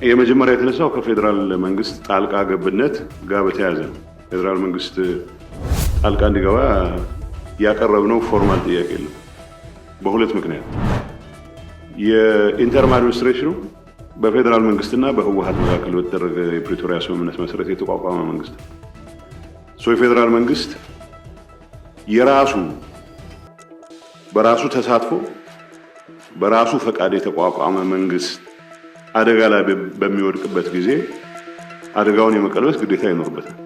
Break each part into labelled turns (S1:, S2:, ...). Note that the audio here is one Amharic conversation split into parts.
S1: የመጀመሪያ የተነሳው ከፌደራል መንግስት ጣልቃ ገብነት ጋር በተያያዘ ነው። ፌደራል መንግስት ጣልቃ እንዲገባ ያቀረብነው ፎርማል ጥያቄ ነው። በሁለት ምክንያት የኢንተርም አድሚኒስትሬሽኑ በፌደራል መንግስትና በህወሓት መካከል በተደረገ የፕሪቶሪያ ስምምነት መሰረት የተቋቋመ መንግስት ነው። የፌደራል መንግስት በራሱ ተሳትፎ በራሱ ፈቃድ የተቋቋመ መንግስት አደጋ ላይ በሚወድቅበት ጊዜ አደጋውን የመቀልበስ ግዴታ ይኖርበታል።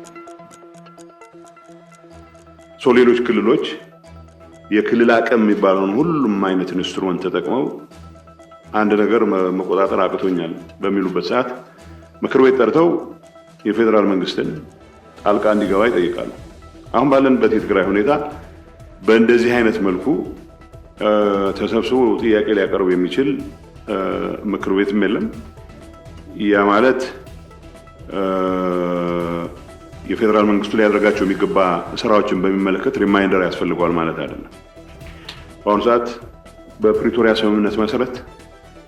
S1: ሌሎች ክልሎች የክልል አቅም የሚባለውን ሁሉም አይነት ኢንስትሩመንት ተጠቅመው አንድ ነገር መቆጣጠር አቅቶኛል በሚሉበት ሰዓት ምክር ቤት ጠርተው የፌደራል መንግስትን ጣልቃ እንዲገባ ይጠይቃሉ። አሁን ባለንበት የትግራይ ሁኔታ በእንደዚህ አይነት መልኩ ተሰብስቦ ጥያቄ ሊያቀርብ የሚችል ምክር ቤትም የለም። ያ ማለት የፌደራል መንግስቱ ሊያደርጋቸው የሚገባ ስራዎችን በሚመለከት ሪማይንደር ያስፈልገዋል ማለት አይደለም። በአሁኑ ሰዓት በፕሪቶሪያ ስምምነት መሰረት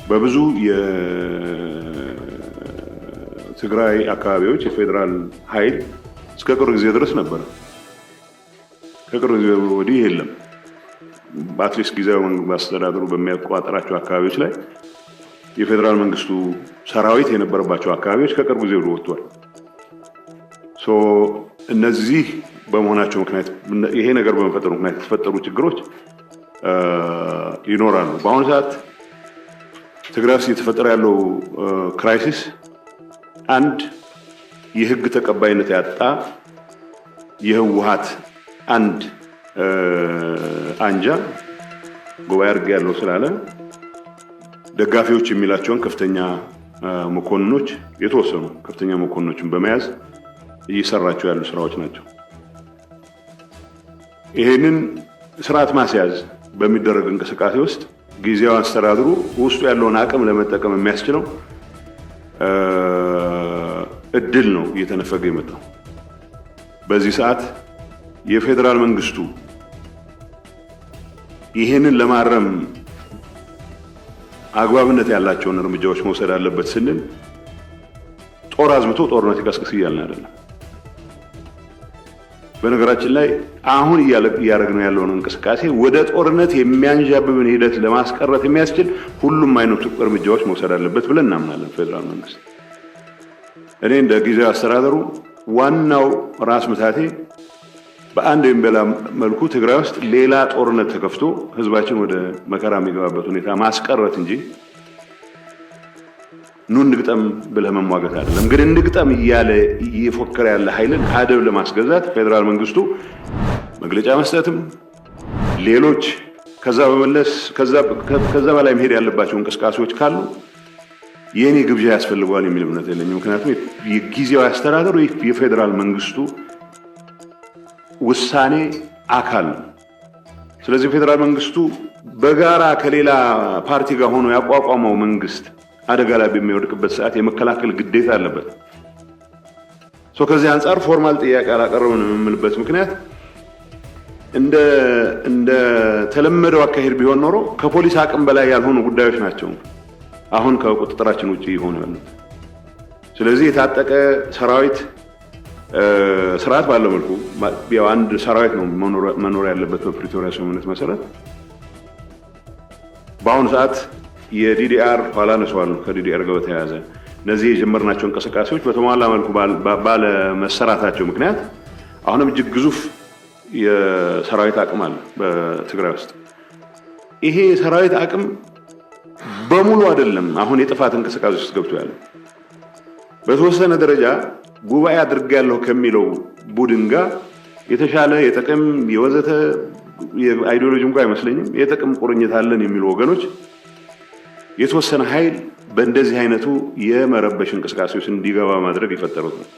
S1: በብዙ የትግራይ አካባቢዎች የፌደራል ኃይል እስከ ቅርብ ጊዜ ድረስ ነበር። ከቅርብ ጊዜ ወዲህ የለም። በአትሊስት ጊዜያዊ አስተዳደሩ በሚያቋጥራቸው አካባቢዎች ላይ የፌደራል መንግስቱ ሰራዊት የነበረባቸው አካባቢዎች ከቅርብ ጊዜ ወዲህ ወጥቷል። እነዚህ በመሆናቸው ምክንያት ይሄ ነገር በመፈጠሩ ምክንያት የተፈጠሩ ችግሮች ይኖራሉ። በአሁኑ ሰዓት ትግራይ ውስጥ እየተፈጠረ ያለው ክራይሲስ አንድ የህግ ተቀባይነት ያጣ የህወሓት አንድ አንጃ ጉባኤ አድርጌ ያለው ስላለ ደጋፊዎች የሚላቸውን ከፍተኛ መኮንኖች የተወሰኑ ከፍተኛ መኮንኖችን በመያዝ እየሰራቸው ያሉ ስራዎች ናቸው። ይሄንን ስርዓት ማስያዝ በሚደረግ እንቅስቃሴ ውስጥ ጊዜያዊ አስተዳደሩ ውስጡ ያለውን አቅም ለመጠቀም የሚያስችለው እድል ነው እየተነፈገ የመጣው። በዚህ ሰዓት የፌደራል መንግስቱ ይሄንን ለማረም አግባብነት ያላቸውን እርምጃዎች መውሰድ አለበት ስንል ጦር አዝምቶ ጦርነት ይቀስቅስ እያልን አይደለም። በነገራችን ላይ አሁን እያደረግነው ያለውን እንቅስቃሴ ወደ ጦርነት የሚያንዣብብን ሂደት ለማስቀረት የሚያስችል ሁሉም አይነት እርምጃዎች መውሰድ አለበት ብለን እናምናለን። ፌደራል መንግስት እኔ እንደ ጊዜያዊ አስተዳደሩ ዋናው ራስ ምታቴ በአንድ ወይም በሌላ መልኩ ትግራይ ውስጥ ሌላ ጦርነት ተከፍቶ ህዝባችን ወደ መከራ የሚገባበት ሁኔታ ማስቀረት እንጂ ኑ እንግጠም ብለህ መሟገት አይደለም። ግን እንግጠም እያለ እየፎከረ ያለ ኃይልን አደብ ለማስገዛት ፌደራል መንግስቱ መግለጫ መስጠትም ሌሎች ከዛ በመለስ ከዛ በላይ መሄድ ያለባቸው እንቅስቃሴዎች ካሉ የኔ ግብዣ ያስፈልገዋል የሚል እምነት የለኝም። ምክንያቱም የጊዜያዊ አስተዳደሩ የፌደራል መንግስቱ ውሳኔ አካል ነው። ስለዚህ ፌደራል መንግስቱ በጋራ ከሌላ ፓርቲ ጋር ሆኖ ያቋቋመው መንግስት አደጋ ላይ በሚወድቅበት ሰዓት የመከላከል ግዴታ አለበት። ከዚህ አንጻር ፎርማል ጥያቄ አላቀረብንም የምልበት ምክንያት እንደ ተለመደው አካሄድ ቢሆን ኖሮ ከፖሊስ አቅም በላይ ያልሆኑ ጉዳዮች ናቸው አሁን ከቁጥጥራችን ውጪ ይሆኑ ያሉት። ስለዚህ የታጠቀ ሰራዊት ስርዓት ባለው መልኩ ያው አንድ ሰራዊት ነው መኖር ያለበት በፕሪቶሪያ ስምምነት መሰረት። በአሁኑ ሰዓት የዲዲአር ኋላ ነሷል። ከዲዲአር ጋር በተያያዘ እነዚህ የጀመርናቸው እንቅስቃሴዎች በተሟላ መልኩ ባለ መሰራታቸው ምክንያት አሁንም እጅግ ግዙፍ የሰራዊት አቅም አለ በትግራይ ውስጥ። ይሄ የሰራዊት አቅም በሙሉ አይደለም አሁን የጥፋት እንቅስቃሴ ውስጥ ገብቶ ያለው። በተወሰነ ደረጃ ጉባኤ አድርጋለሁ ከሚለው ቡድን ጋር የተሻለ የጥቅም የወዘተ የአይዲዮሎጂ እንኳን አይመስለኝም የጥቅም ቁርኝት አለን የሚሉ ወገኖች የተወሰነ ኃይል በእንደዚህ አይነቱ የመረበሽ እንቅስቃሴዎች እንዲገባ ማድረግ የፈጠሩት ነው።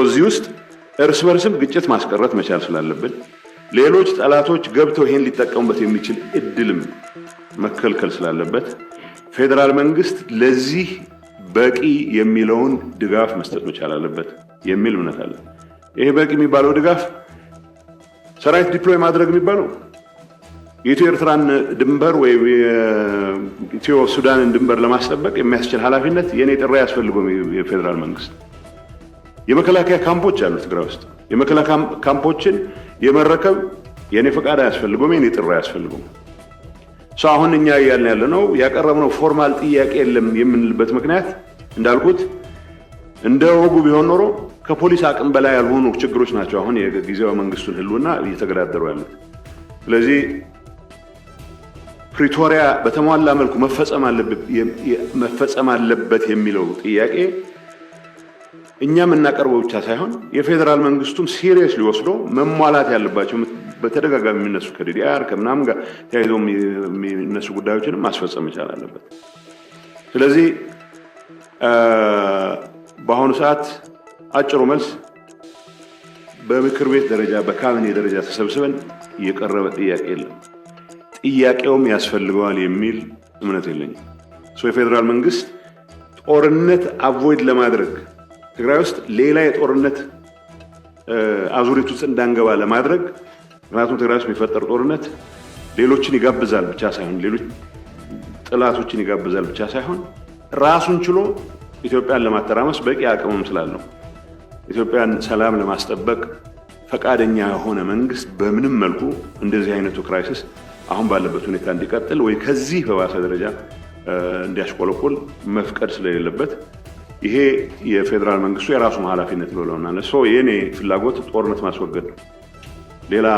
S1: እዚህ ውስጥ እርስ በርስም ግጭት ማስቀረት መቻል ስላለብን ሌሎች ጠላቶች ገብተው ይሄን ሊጠቀሙበት የሚችል እድልም መከልከል ስላለበት ፌደራል መንግስት ለዚህ በቂ የሚለውን ድጋፍ መስጠት መቻል አለበት የሚል እምነት አለ። ይሄ በቂ የሚባለው ድጋፍ ሰራዊት ዲፕሎይ ማድረግ የሚባለው የኢትዮ ኤርትራን ድንበር ወይ የኢትዮ ሱዳንን ድንበር ለማስጠበቅ የሚያስችል ኃላፊነት የኔ ጥሪ ያስፈልገው የፌደራል መንግስት የመከላከያ ካምፖች አሉ ትግራይ ውስጥ የመከላከያ ካምፖችን የመረከብ የኔ ፈቃድ ያስፈልገው የኔ ጥሪ ያስፈልገው አሁን እኛ ያለነው ያቀረብነው ፎርማል ጥያቄ የለም የምንልበት ምክንያት እንዳልኩት እንደ ወጉ ቢሆን ኖሮ ከፖሊስ አቅም በላይ ያልሆኑ ችግሮች ናቸው አሁን የጊዜው መንግስቱን ህልውና እየተገዳደሩ ያሉት ስለዚህ ፕሪቶሪያ በተሟላ መልኩ መፈጸም አለበት የሚለው ጥያቄ እኛም እናቀርበው ብቻ ሳይሆን የፌደራል መንግስቱም ሲሪየስሊ ወስዶ መሟላት ያለባቸው በተደጋጋሚ የሚነሱ ከዲዲአር ከምናም ጋር ተያይዘው የሚነሱ ጉዳዮችንም ማስፈጸም ይቻላል አለበት ስለዚህ በአሁኑ ሰዓት አጭሩ መልስ በምክር ቤት ደረጃ በካቢኔ ደረጃ ተሰብስበን የቀረበ ጥያቄ የለም ጥያቄውም ያስፈልገዋል የሚል እምነት የለኝም የፌደራል መንግስት ጦርነት አቮይድ ለማድረግ ትግራይ ውስጥ ሌላ የጦርነት አዙሪት ውስጥ እንዳንገባ ለማድረግ ምክንያቱም ትግራይ ውስጥ የሚፈጠር ጦርነት ሌሎችን ይጋብዛል ብቻ ሳይሆን ሌሎች ጥላቶችን ይጋብዛል ብቻ ሳይሆን ራሱን ችሎ ኢትዮጵያን ለማተራመስ በቂ አቅምም ስላለው ኢትዮጵያን ሰላም ለማስጠበቅ ፈቃደኛ የሆነ መንግስት በምንም መልኩ እንደዚህ አይነቱ ክራይሲስ አሁን ባለበት ሁኔታ እንዲቀጥል ወይ ከዚህ በባሰ ደረጃ እንዲያሽቆለቆል መፍቀድ ስለሌለበት ይሄ የፌደራል መንግስቱ የራሱ ኃላፊነት ብለውናል የኔ ፍላጎት ጦርነት ማስወገድ ሌላ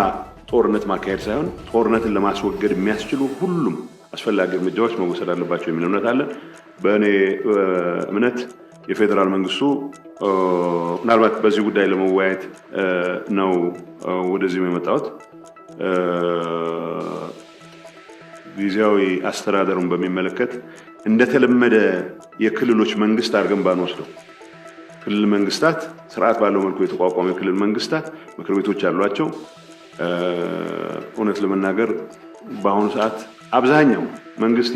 S1: ጦርነት ማካሄድ ሳይሆን ጦርነትን ለማስወገድ የሚያስችሉ ሁሉም አስፈላጊ እርምጃዎች መወሰድ አለባቸው የሚል እምነት አለ በእኔ እምነት የፌደራል መንግስቱ ምናልባት በዚህ ጉዳይ ለመወያየት ነው ወደዚህ የመጣሁት ጊዜያዊ አስተዳደሩን በሚመለከት እንደተለመደ የክልሎች መንግስት አድርገን ባንወስደው ክልል መንግስታት ስርዓት ባለው መልኩ የተቋቋሙ የክልል መንግስታት ምክር ቤቶች አሏቸው እውነት ለመናገር በአሁኑ ሰዓት አብዛኛው መንግስት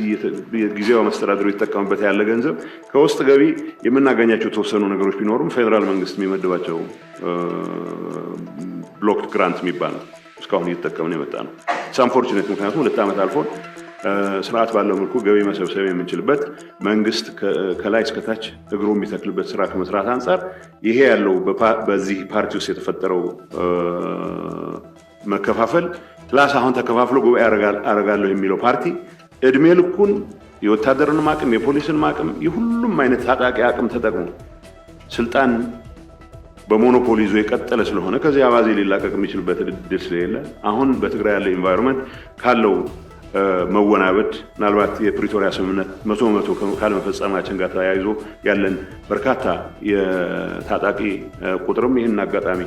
S1: ጊዜያዊ አስተዳደሩ የተጠቀመበት ያለ ገንዘብ ከውስጥ ገቢ የምናገኛቸው ተወሰኑ ነገሮች ቢኖሩም ፌደራል መንግስት የሚመድባቸው ብሎክድ ግራንት የሚባል እስካሁን እየተጠቀምን የመጣ ነው ሳንፎርቹኔት ምክንያቱም 2 ዓመት አልፎን ስርዓት ባለው መልኩ ገቢ መሰብሰብ የምንችልበት መንግስት ከላይ እስከ ታች እግሩ የሚተክልበት ስራ ከመስራት አንፃር ይሄ ያለው በዚህ ፓርቲ ውስጥ የተፈጠረው መከፋፈል ፕላስ አሁን ተከፋፍሎ ጉባኤ አረጋለሁ የሚለው ፓርቲ እድሜ ልኩን የወታደርን አቅም የፖሊስን አቅም የሁሉም አይነት ታጣቂ አቅም ተጠቅሞ ስልጣን በሞኖፖሊ ይዞ የቀጠለ ስለሆነ ከዚህ አባዜ ሊላቀቅ የሚችልበት እድል ስለሌለ አሁን በትግራይ ያለው ኢንቫይሮንመንት ካለው መወናበድ ምናልባት የፕሪቶሪያ ስምምነት 100% ካለመፈጸማችን ጋር ተያይዞ ያለን በርካታ የታጣቂ ቁጥርም ይህን አጋጣሚ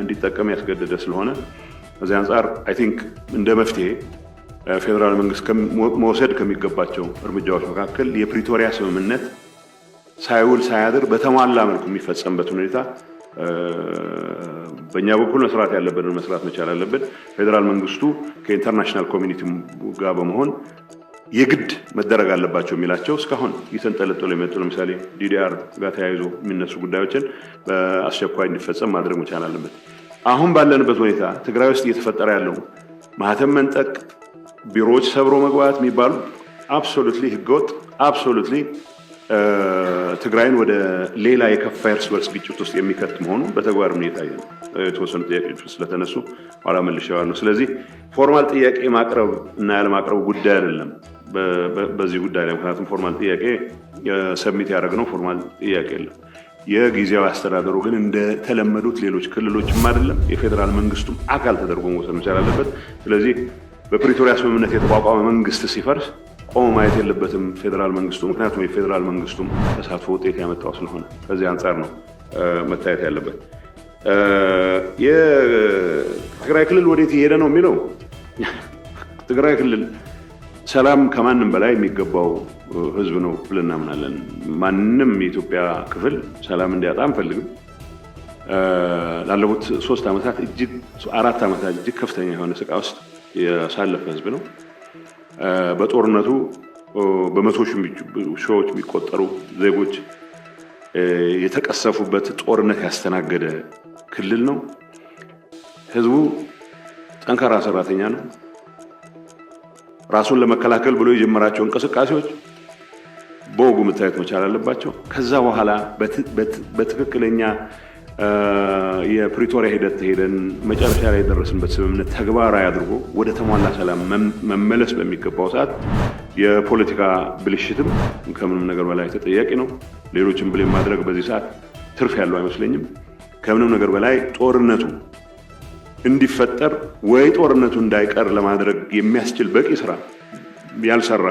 S1: እንዲጠቀም ያስገደደ ስለሆነ በዚህ አንፃር አይ ቲንክ እንደ መፍትሄ ፌደራል መንግስት መውሰድ ከሚገባቸው እርምጃዎች መካከል የፕሪቶሪያ ስምምነት ሳይውል ሳያድር በተሟላ መልኩ የሚፈጸምበት ሁኔታ በእኛ በኩል መስራት ያለብንን መስራት መቻል አለብን ፌደራል መንግስቱ ከኢንተርናሽናል ኮሚኒቲ ጋር በመሆን የግድ መደረግ አለባቸው የሚላቸው እስካሁን የተንጠለጠሉ የመጡ ለምሳሌ ዲዲአር ጋር ተያይዞ የሚነሱ ጉዳዮችን በአስቸኳይ እንዲፈጸም ማድረግ መቻል አለበት አሁን ባለንበት ሁኔታ ትግራይ ውስጥ እየተፈጠረ ያለው ማህተም መንጠቅ ቢሮዎች ሰብሮ መግባት የሚባሉ አብሶሉትሊ ህገወጥ አብሶሉትሊ ትግራይን ወደ ሌላ የከፋ እርስ በርስ ግጭት ውስጥ የሚከት መሆኑ በተግባር ነው የታየው የተወሰኑ ጥያቄዎች ስለተነሱ ኋላ መልሼዋለሁ ስለዚህ ፎርማል ጥያቄ ማቅረብ እና ያለማቅረብ ጉዳይ አይደለም በዚህ ጉዳይ ላይ ምክንያቱም ፎርማል ጥያቄ ሰብሚት ያደረግነው ፎርማል ጥያቄ የለም የጊዜያዊ አስተዳደሩ ግን እንደተለመዱት ሌሎች ክልሎችም አይደለም የፌደራል መንግስቱም አካል ተደርጎ መወሰድ መቻል አለበት ስለዚህ በፕሪቶሪያ ስምምነት የተቋቋመ መንግስት ሲፈርስ ቆሞ ማየት የለበትም ፌደራል መንግስቱ ምክንያቱም የፌደራል መንግስቱም ተሳትፎ ውጤት ያመጣው ስለሆነ ከዚህ አንፃር ነው መታየት ያለበት የትግራይ ክልል ወዴት ይሄደ ነው የሚለው ትግራይ ክልል ሰላም ከማንም በላይ የሚገባው ህዝብ ነው ብለን እናምናለን ማንንም የኢትዮጵያ ክፍል ሰላም እንዲያጣ አንፈልግም ላለፉት 3 ዓመታት እጅግ 4 ዓመታት እጅግ ከፍተኛ የሆነ ስቃይ ውስጥ ያሳለፈ ህዝብ ነው በጦርነቱ በመቶ ሺዎች የሚቆጠሩ ዜጎች የተቀሰፉበት ጦርነት ያስተናገደ ክልል ነው ህዝቡ ጠንካራ ሰራተኛ ነው ራሱን ለመከላከል ብሎ የጀመራቸው እንቅስቃሴዎች በወጉ መታየት መቻል አለባቸው። ከዛ በኋላ በትክክለኛ የፕሪቶሪያ ሂደት ሄደን መጨረሻ ላይ የደረስንበት ስምምነት ተግባራዊ አድርጎ ወደ ተሟላ ሰላም መመለስ በሚገባው ሰዓት የፖለቲካ ብልሽትም ከምንም ነገር በላይ ተጠያቂ ነው። ሌሎችም ብሌም ማድረግ በዚህ ሰዓት ትርፍ ያለው አይመስለኝም። ከምንም ነገር በላይ ጦርነቱ እንዲፈጠር ወይ ጦርነቱ እንዳይቀር ለማድረግ የሚያስችል በቂ ስራ ያልሰራ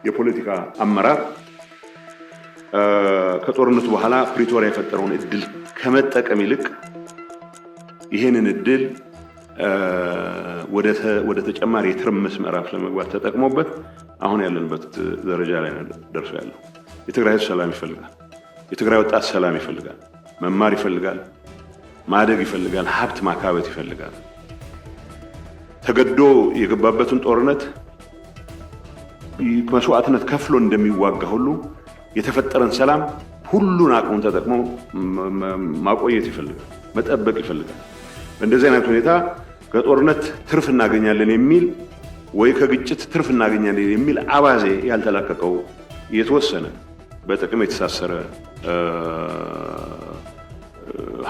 S1: የፖለቲካ አመራር ከጦርነቱ በኋላ ፕሪቶሪያ የፈጠረውን እድል ከመጠቀም ይልቅ ይሄንን እድል ወደ ተጨማሪ የትርምስ ምዕራፍ ለመግባት ተጠቅሞበት አሁን ያለንበት ደረጃ ላይ ደርሶ ያለው። የትግራይ ህዝብ ሰላም ይፈልጋል። የትግራይ ወጣት ሰላም ይፈልጋል። መማር ይፈልጋል። ማደግ ይፈልጋል። ሀብት ማካበት ይፈልጋል። ተገዶ የገባበትን ጦርነት መስዋዕትነት ከፍሎ እንደሚዋጋ ሁሉ የተፈጠረን ሰላም ሁሉን አቅሙን ተጠቅሞ ማቆየት ይፈልጋል፣ መጠበቅ ይፈልጋል። በእንደዚህ አይነት ሁኔታ ከጦርነት ትርፍ እናገኛለን የሚል ወይ ከግጭት ትርፍ እናገኛለን የሚል አባዜ ያልተላቀቀው የተወሰነ በጥቅም የተሳሰረ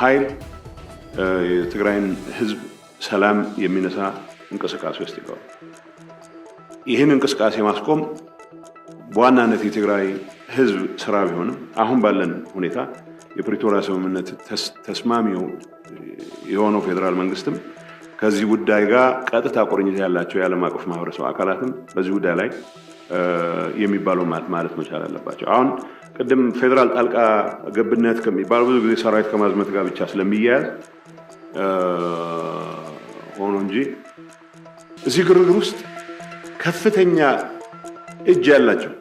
S1: ኃይል የትግራይን ህዝብ ሰላም የሚነሳ እንቅስቃሴ ውስጥ ይገባል። ይህን እንቅስቃሴ ማስቆም በዋናነት የትግራይ ህዝብ ስራ ቢሆንም አሁን ባለን ሁኔታ የፕሪቶሪያ ስምምነት ተስማሚ የሆነው ፌዴራል መንግስትም ከዚህ ጉዳይ ጋር ቀጥታ ቁርኝት ያላቸው የዓለም አቀፍ ማህበረሰብ አካላትም በዚህ ጉዳይ ላይ የሚባለው ማለት መቻል አለባቸው። አሁን ቅድም ፌዴራል ጣልቃ ገብነት ከሚባል ብዙ ጊዜ ሰራዊት ከማዝመት ጋር ብቻ ስለሚያያዝ ሆኖ እንጂ እዚህ ግርግር ውስጥ ከፍተኛ እጅ ያላቸው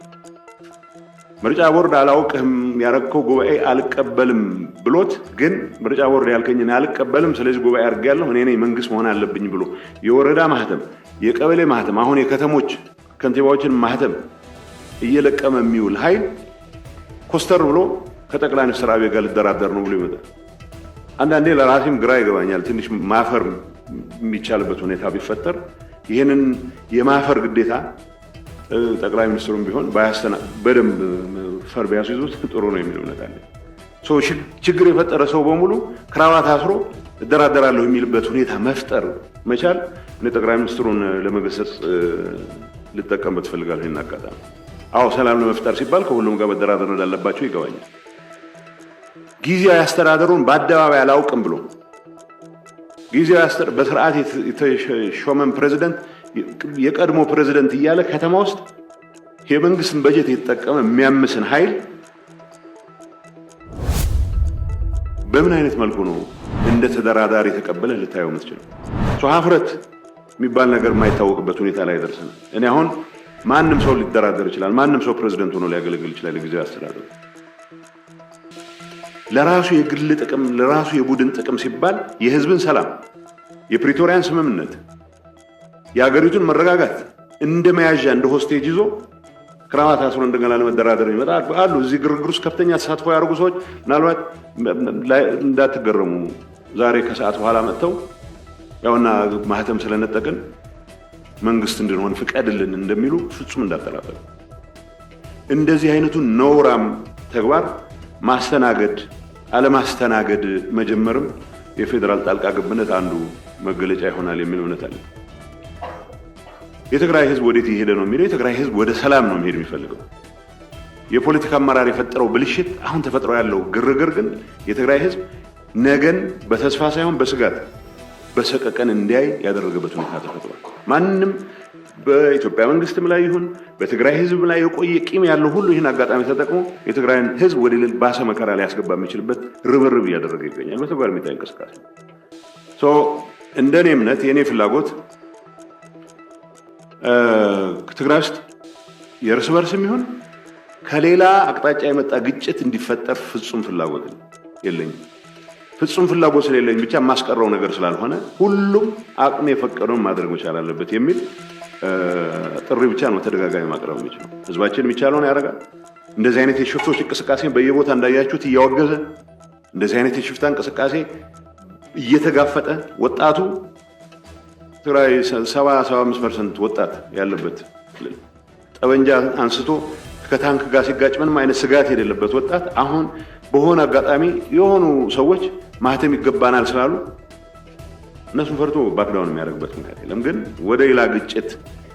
S1: ምርጫ ቦርድ አላውቅህም ያረከው ጉባኤ አልቀበልም ብሎት ግን ምርጫ ቦርድ ያልከኝን አልቀበልም ስለዚህ ጉባኤ አድርጌያለሁ እኔ ነኝ መንግስት መሆን አለብኝ ብሎ የወረዳ ማህተም የቀበሌ ማህተም አሁን የከተሞች ከንቲባዎችን ማህተም እየለቀመ የሚውል ኃይል ኮስተር ብሎ ከጠቅላይ ሚኒስትር አብይ ጋር ልደራደር ነው ብሎ ይመጣል። አንዳንዴ ለራሴም ግራ ይገባኛል። ትንሽ ማፈር የሚቻልበት ሁኔታ ቢፈጠር ይህንን የማፈር ግዴታ ጠቅላይ ሚኒስትሩም ቢሆን በደንብ ፈር ቢያስይዙት ጥሩ ነው የሚል እምነት አለ። ችግር የፈጠረ ሰው በሙሉ ክራባት አስሮ እደራደራለሁ የሚልበት ሁኔታ መፍጠር መቻል እኔ ጠቅላይ ሚኒስትሩን ለመገሰጽ ልጠቀምበት እፈልጋለሁ። ይህን አጋጣሚ አዎ ሰላም ለመፍጠር ሲባል ከሁሉም ጋር መደራደር እንዳለባቸው ይገባኛል። ጊዜያዊ አስተዳደሩን በአደባባይ አላውቅም ብሎ ጊዜያዊ አስተዳደር በስርዓት የተሾመን ፕሬዝዳንት የቀድሞ ፕሬዝዳንት እያለ ከተማ ውስጥ የመንግስትን በጀት የተጠቀመ የሚያምስን ኃይል በምን አይነት መልኩ ነው እንደ ተደራዳሪ ተቀበለ ልታየው የምትችለው? ሀፍረት የሚባል ነገር የማይታወቅበት ሁኔታ ላይ ደርሰናል። እኔ አሁን ማንም ሰው ሊደራደር ይችላል። ማንም ሰው ፕሬዝዳንት ሆኖ ሊያገለግል ይችላል። ጊዜያዊ አስተዳደሩ ለራሱ የግል ጥቅም ለራሱ የቡድን ጥቅም ሲባል የህዝብን ሰላም የፕሪቶሪያን ስምምነት የሀገሪቱን መረጋጋት እንደ መያዣ እንደ ሆስቴጅ ይዞ ክራባት አስሮ እንደገና ለመደራደር ይመጣል አሉ። እዚህ ግርግር ውስጥ ከፍተኛ ተሳትፎ ያደርጉ ሰዎች ምናልባት እንዳትገረሙ ዛሬ ከሰዓት በኋላ መጥተው ያውና ማህተም ስለነጠቅን መንግስት እንድንሆን ፍቀድልን እንደሚሉ ፍጹም እንዳጠራጠሩ። እንደዚህ አይነቱን ነውራም ተግባር ማስተናገድ አለማስተናገድ መጀመርም የፌዴራል ጣልቃ ገብነት አንዱ መገለጫ ይሆናል የሚል እምነት አለ። የትግራይ ህዝብ ወዴት ይሄደ ነው የሚለው? የትግራይ ህዝብ ወደ ሰላም ነው መሄድ የሚፈልገው። የፖለቲካ አመራር የፈጠረው ብልሽት አሁን ተፈጥሮ ያለው ግርግር ግን የትግራይ ህዝብ ነገን በተስፋ ሳይሆን በስጋት በሰቀቀን እንዲያይ ያደረገበት ሁኔታ ተፈጥሯል። ማንም በኢትዮጵያ መንግስትም ላይ ይሁን በትግራይ ህዝብ ላይ የቆየ ቂም ያለው ሁሉ ይህን አጋጣሚ ተጠቅሞ የትግራይን ህዝብ ወደ ሌላ ባሰ መከራ ላይ ያስገባ የሚችልበት ርብርብ እያደረገ ይገኛል። በተግባር የሚታይ እንቅስቃሴ እንደኔ እምነት የኔ ፍላጎት ትግራይ ውስጥ የእርስ በርስም ይሁን ከሌላ አቅጣጫ የመጣ ግጭት እንዲፈጠር ፍጹም ፍላጎት የለኝም። ፍጹም ፍላጎት ስለሌለኝ ብቻ የማስቀረው ነገር ስላልሆነ ሁሉም አቅም የፈቀደውን ማድረግ መቻል አለበት የሚል ጥሪ ብቻ ነው ተደጋጋሚ ማቅረብ የሚችለው። ህዝባችን የሚቻለውን ያደርጋል። እንደዚህ አይነት የሽፍቶች እንቅስቃሴ በየቦታ እንዳያችሁት እያወገዘ እንደዚህ አይነት የሽፍታ እንቅስቃሴ እየተጋፈጠ ወጣቱ ትግራይ 70-75% ወጣት ያለበት ክልል ጠበንጃ አንስቶ ከታንክ ጋር ሲጋጭ ምንም አይነት ስጋት የሌለበት ወጣት አሁን በሆነ አጋጣሚ የሆኑ ሰዎች ማህተም ይገባናል ስላሉ እነሱን ፈርቶ ባክዳውን የሚያደርግበት ምክንያት የለም። ግን ወደ ሌላ ግጭት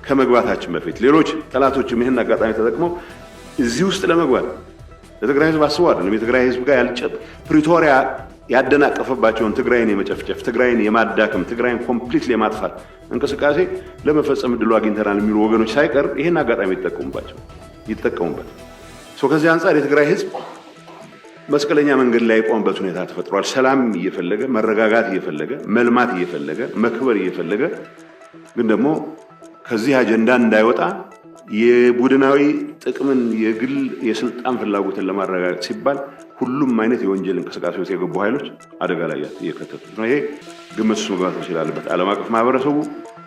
S1: ከመግባታችን በፊት ሌሎች ጠላቶችም ይህን አጋጣሚ ተጠቅመው እዚህ ውስጥ ለመግባት ለትግራይ ህዝብ አስበው አይደለም። የትግራይ ህዝብ ጋር ያልጨብ ፕሪቶሪያ ያደናቀፈባቸውን ትግራይን የመጨፍጨፍ ትግራይን የማዳከም ትግራይን ኮምፕሊትሊ የማጥፋት እንቅስቃሴ ለመፈጸም እድሉ አግኝተናል የሚሉ ወገኖች ሳይቀር ይህን አጋጣሚ ይጠቀሙበት። ከዚህ አንጻር የትግራይ ህዝብ መስቀለኛ መንገድ ላይ የቆመበት ሁኔታ ተፈጥሯል። ሰላም እየፈለገ መረጋጋት እየፈለገ መልማት እየፈለገ መክበር እየፈለገ ግን ደግሞ ከዚህ አጀንዳ እንዳይወጣ የቡድናዊ ጥቅምን የግል የስልጣን ፍላጎትን ለማረጋገጥ ሲባል ሁሉም አይነት የወንጀል እንቅስቃሴዎች የገቡ ኃይሎች አደጋ ላይ እየከተቱት ነው። ይሄ ግምት ውስጥ መግባት ይችላልበት። ዓለም አቀፍ ማህበረሰቡ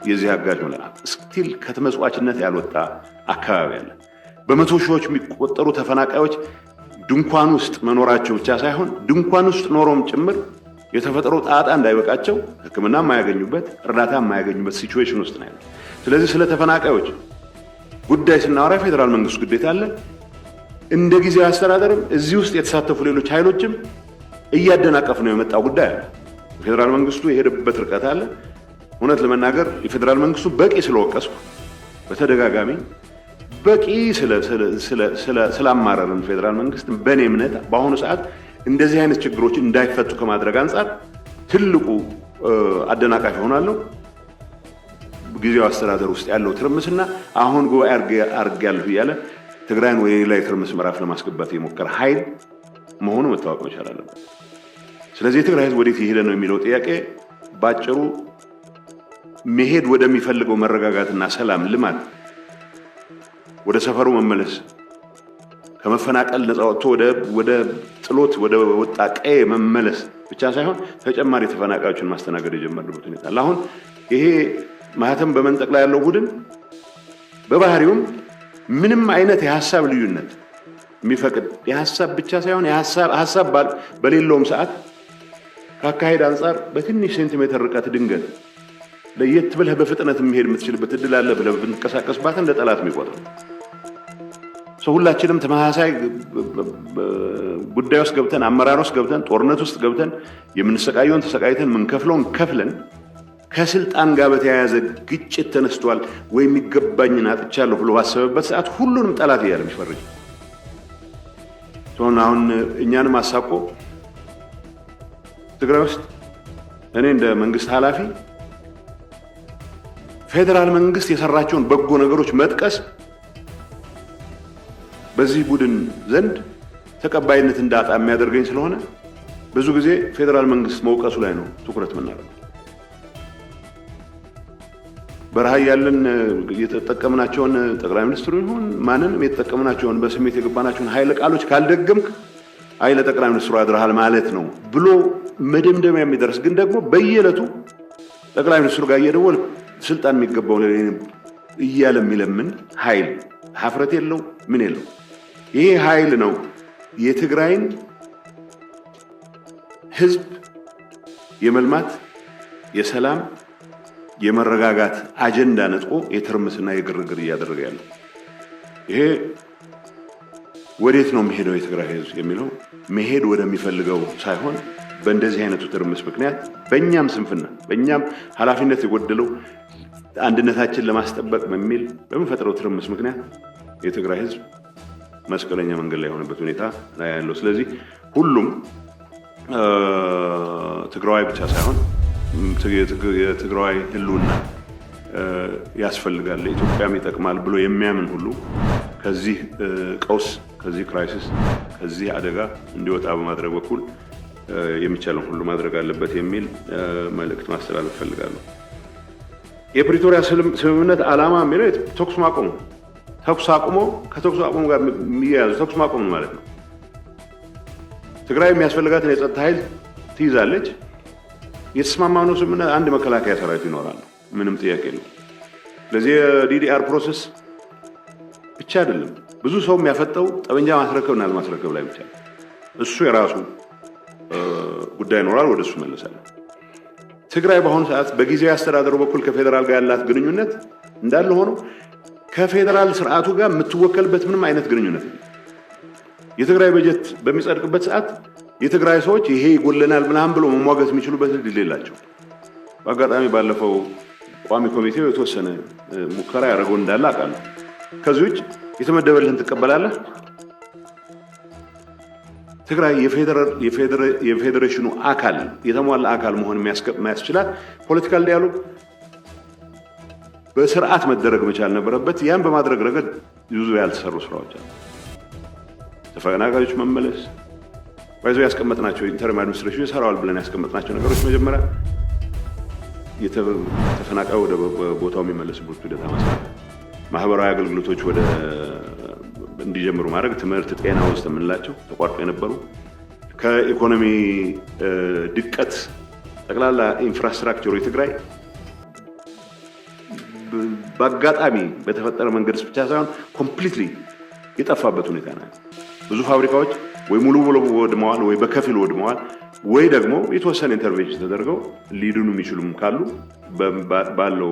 S1: የዚህ አጋዥ ነው። ስቲል ከተመጽዋችነት ያልወጣ አካባቢ አለ። በመቶ ሺዎች የሚቆጠሩ ተፈናቃዮች ድንኳን ውስጥ መኖራቸው ብቻ ሳይሆን ድንኳን ውስጥ ኖሮም ጭምር የተፈጥሮ ጣጣ እንዳይበቃቸው ሕክምና የማያገኙበት እርዳታ የማያገኙበት ሲቹዌሽን ውስጥ ነው ያለው። ስለዚህ ስለ ተፈናቃዮች ጉዳይ ስናወራ ፌደራል መንግስት ግዴታ አለ። እንደ ጊዜያዊ አስተዳደርም እዚህ ውስጥ የተሳተፉ ሌሎች ኃይሎችም እያደናቀፍ ነው የመጣው ጉዳይ አለ። ፌደራል መንግስቱ የሄደበት ርቀት አለ። እውነት ለመናገር የፌደራል መንግስቱ በቂ ስለወቀስኩ በተደጋጋሚ በቂ ስላማረርን ፌደራል መንግስት በእኔ እምነት በአሁኑ ሰዓት እንደዚህ አይነት ችግሮች እንዳይፈቱ ከማድረግ አንጻር ትልቁ አደናቃፊ ሆናለሁ ጊዜያዊ አስተዳደር ውስጥ ያለው ትርምስና አሁን ጉባኤ አድርጌያለሁ እያለ ትግራይን ወደ ሌላ የትርምስ ምዕራፍ ለማስገባት የሞከረ ኃይል መሆኑ መታወቅ መቻል አለበት። ስለዚህ የትግራይ ህዝብ ወዴት ይሄደ ነው የሚለው ጥያቄ ባጭሩ መሄድ ወደሚፈልገው መረጋጋትና ሰላም ልማት ወደ ሰፈሩ መመለስ ከመፈናቀል ነፃ ወጥቶ ወደ ጥሎት ወደ ወጣ ቀዬ መመለስ ብቻ ሳይሆን ተጨማሪ ተፈናቃዮችን ማስተናገድ የጀመረበት ሁኔታ አለ። አሁን ይሄ ማህተም በመንጠቅ ላይ ያለው ቡድን በባህሪውም ምንም አይነት የሐሳብ ልዩነት የሚፈቅድ የሐሳብ ብቻ ሳይሆን የሐሳብ በሌለውም ሰዓት ካካሄድ አንጻር በትንሽ ሴንቲሜትር ርቀት ድንገት ለየት ብለህ በፍጥነት የሚሄድ የምትችልበት እድል አለ ብለህ ብትንቀሳቀስባት እንደ ጠላት የሚቆጥር ሁላችንም ተመሳሳይ ጉዳይ ውስጥ ገብተን አመራር ውስጥ ገብተን ጦርነት ውስጥ ገብተን የምንሰቃየውን ተሰቃይተን ምንከፍለውን ከፍለን ከስልጣን ጋር በተያያዘ ግጭት ተነስቷል ወይ የሚገባኝን አጥቻለሁ ብሎ ባሰበበት ሰዓት ሁሉንም ጠላት እያለ የሚፈርጅ አሁን እኛንም አሳቆ ትግራይ ውስጥ እኔ እንደ መንግስት ኃላፊ ፌደራል መንግስት የሰራቸውን በጎ ነገሮች መጥቀስ በዚህ ቡድን ዘንድ ተቀባይነት እንዳጣ የሚያደርገኝ ስለሆነ ብዙ ጊዜ ፌደራል መንግስት መውቀሱ ላይ ነው ትኩረት የምናደርገው። በረሃ ያለን የተጠቀምናቸውን ጠቅላይ ሚኒስትሩ ይሁን ማንንም የተጠቀምናቸውን በስሜት የገባናቸውን ኃይለ ቃሎች ካልደገምክ ኃይለ ጠቅላይ ሚኒስትሩ አድረሃል ማለት ነው ብሎ መደምደሚያ የሚደርስ ግን ደግሞ በየዕለቱ ጠቅላይ ሚኒስትሩ ጋር እየደወለ ስልጣን የሚገባው እያለ የሚለምን ኃይል ሀፍረት የለው ምን የለው። ይሄ ኃይል ነው የትግራይን ህዝብ የመልማት የሰላም የመረጋጋት አጀንዳ ነጥቆ የትርምስና የግርግር እያደረገ ያለው። ይሄ ወዴት ነው የሚሄደው የትግራይ ህዝብ የሚለው መሄድ ወደሚፈልገው ሳይሆን በእንደዚህ አይነቱ ትርምስ ምክንያት በእኛም ስንፍና በእኛም ኃላፊነት የጎደለው አንድነታችን ለማስጠበቅ በሚል በሚፈጥረው ትርምስ ምክንያት የትግራይ ህዝብ መስቀለኛ መንገድ ላይ የሆነበት ሁኔታ ላይ ያለው። ስለዚህ ሁሉም ትግራዋይ ብቻ ሳይሆን የትግራዋይ ህልውና ያስፈልጋል ለኢትዮጵያም ይጠቅማል ብሎ የሚያምን ሁሉ ከዚህ ቀውስ ከዚህ ክራይሲስ ከዚህ አደጋ እንዲወጣ በማድረግ በኩል የሚቻለውን ሁሉ ማድረግ አለበት የሚል መልእክት ማስተላለፍ ፈልጋለሁ። የፕሪቶሪያ ስምምነት ዓላማ የሚለው ተኩስ ማቆም ተኩስ አቁሞ ከተኩስ አቁሙ ጋር የሚያያዙ ተኩስ ማቆም ማለት ነው። ትግራይ የሚያስፈልጋትን የጸጥታ ኃይል ትይዛለች። የተስማማነው ስምምነት አንድ መከላከያ ሰራዊት ይኖራል፣ ምንም ጥያቄ የለም። ስለዚህ የዲዲአር ፕሮሰስ ብቻ አይደለም ብዙ ሰው የሚያፈጠው ጠመንጃ ማስረከብና አለማስረከብ ላይ ብቻ። እሱ የራሱ ጉዳይ ይኖራል፣ ወደሱ መለሳለሁ። ትግራይ በአሁኑ ሰዓት በጊዜያዊ አስተዳደሩ በኩል ከፌደራል ጋር ያላት ግንኙነት እንዳለ ሆኖ ከፌደራል ስርዓቱ ጋር የምትወከልበት ምንም አይነት ግንኙነት የለም። የትግራይ በጀት በሚጸድቅበት ሰዓት የትግራይ ሰዎች ይሄ ይጎለናል ምናምን ብሎ መሟገት የሚችሉበት እድል የላቸው። በአጋጣሚ ባለፈው ቋሚ ኮሚቴው የተወሰነ ሙከራ ያደረገው እንዳለ አውቃለሁ። ከዚህ ውጭ የተመደበልህን ትቀበላለህ። ትግራይ የፌዴሬሽኑ አካል የተሟላ አካል መሆን የሚያስችላት ፖለቲካል ዲያሎግ በስርዓት መደረግ መቻል ነበረበት። ያን በማድረግ ረገድ ብዙ ያልተሰሩ ስራዎች አሉ። ተፈናቃዮች መመለስ ባይዞ ያስቀመጥናቸው ኢንተርም አድሚኒስትሬሽን ይሰራዋል ብለን ያስቀመጥናቸው ነገሮች መጀመሪያ ተፈናቃዩ ወደ ቦታው የሚመለስበት ሂደት ማስራት፣ ማህበራዊ አገልግሎቶች ወደ እንዲጀምሩ ማድረግ፣ ትምህርት፣ ጤና ውስጥ የምንላቸው ተቋርጦ የነበሩ ከኢኮኖሚ ድቀት ጠቅላላ ኢንፍራስትራክቸሩ የትግራይ በአጋጣሚ በተፈጠረ መንገድ ብቻ ሳይሆን ኮምፕሊትሊ የጠፋበት ሁኔታ ነው። ብዙ ፋብሪካዎች ወይ ሙሉ በሙሉ ወድመዋል፣ ወይ በከፊል ወድመዋል፣ ወይ ደግሞ የተወሰነ ኢንተርቬንሽን ተደርገው ሊድኑ የሚችሉም ካሉ ባለው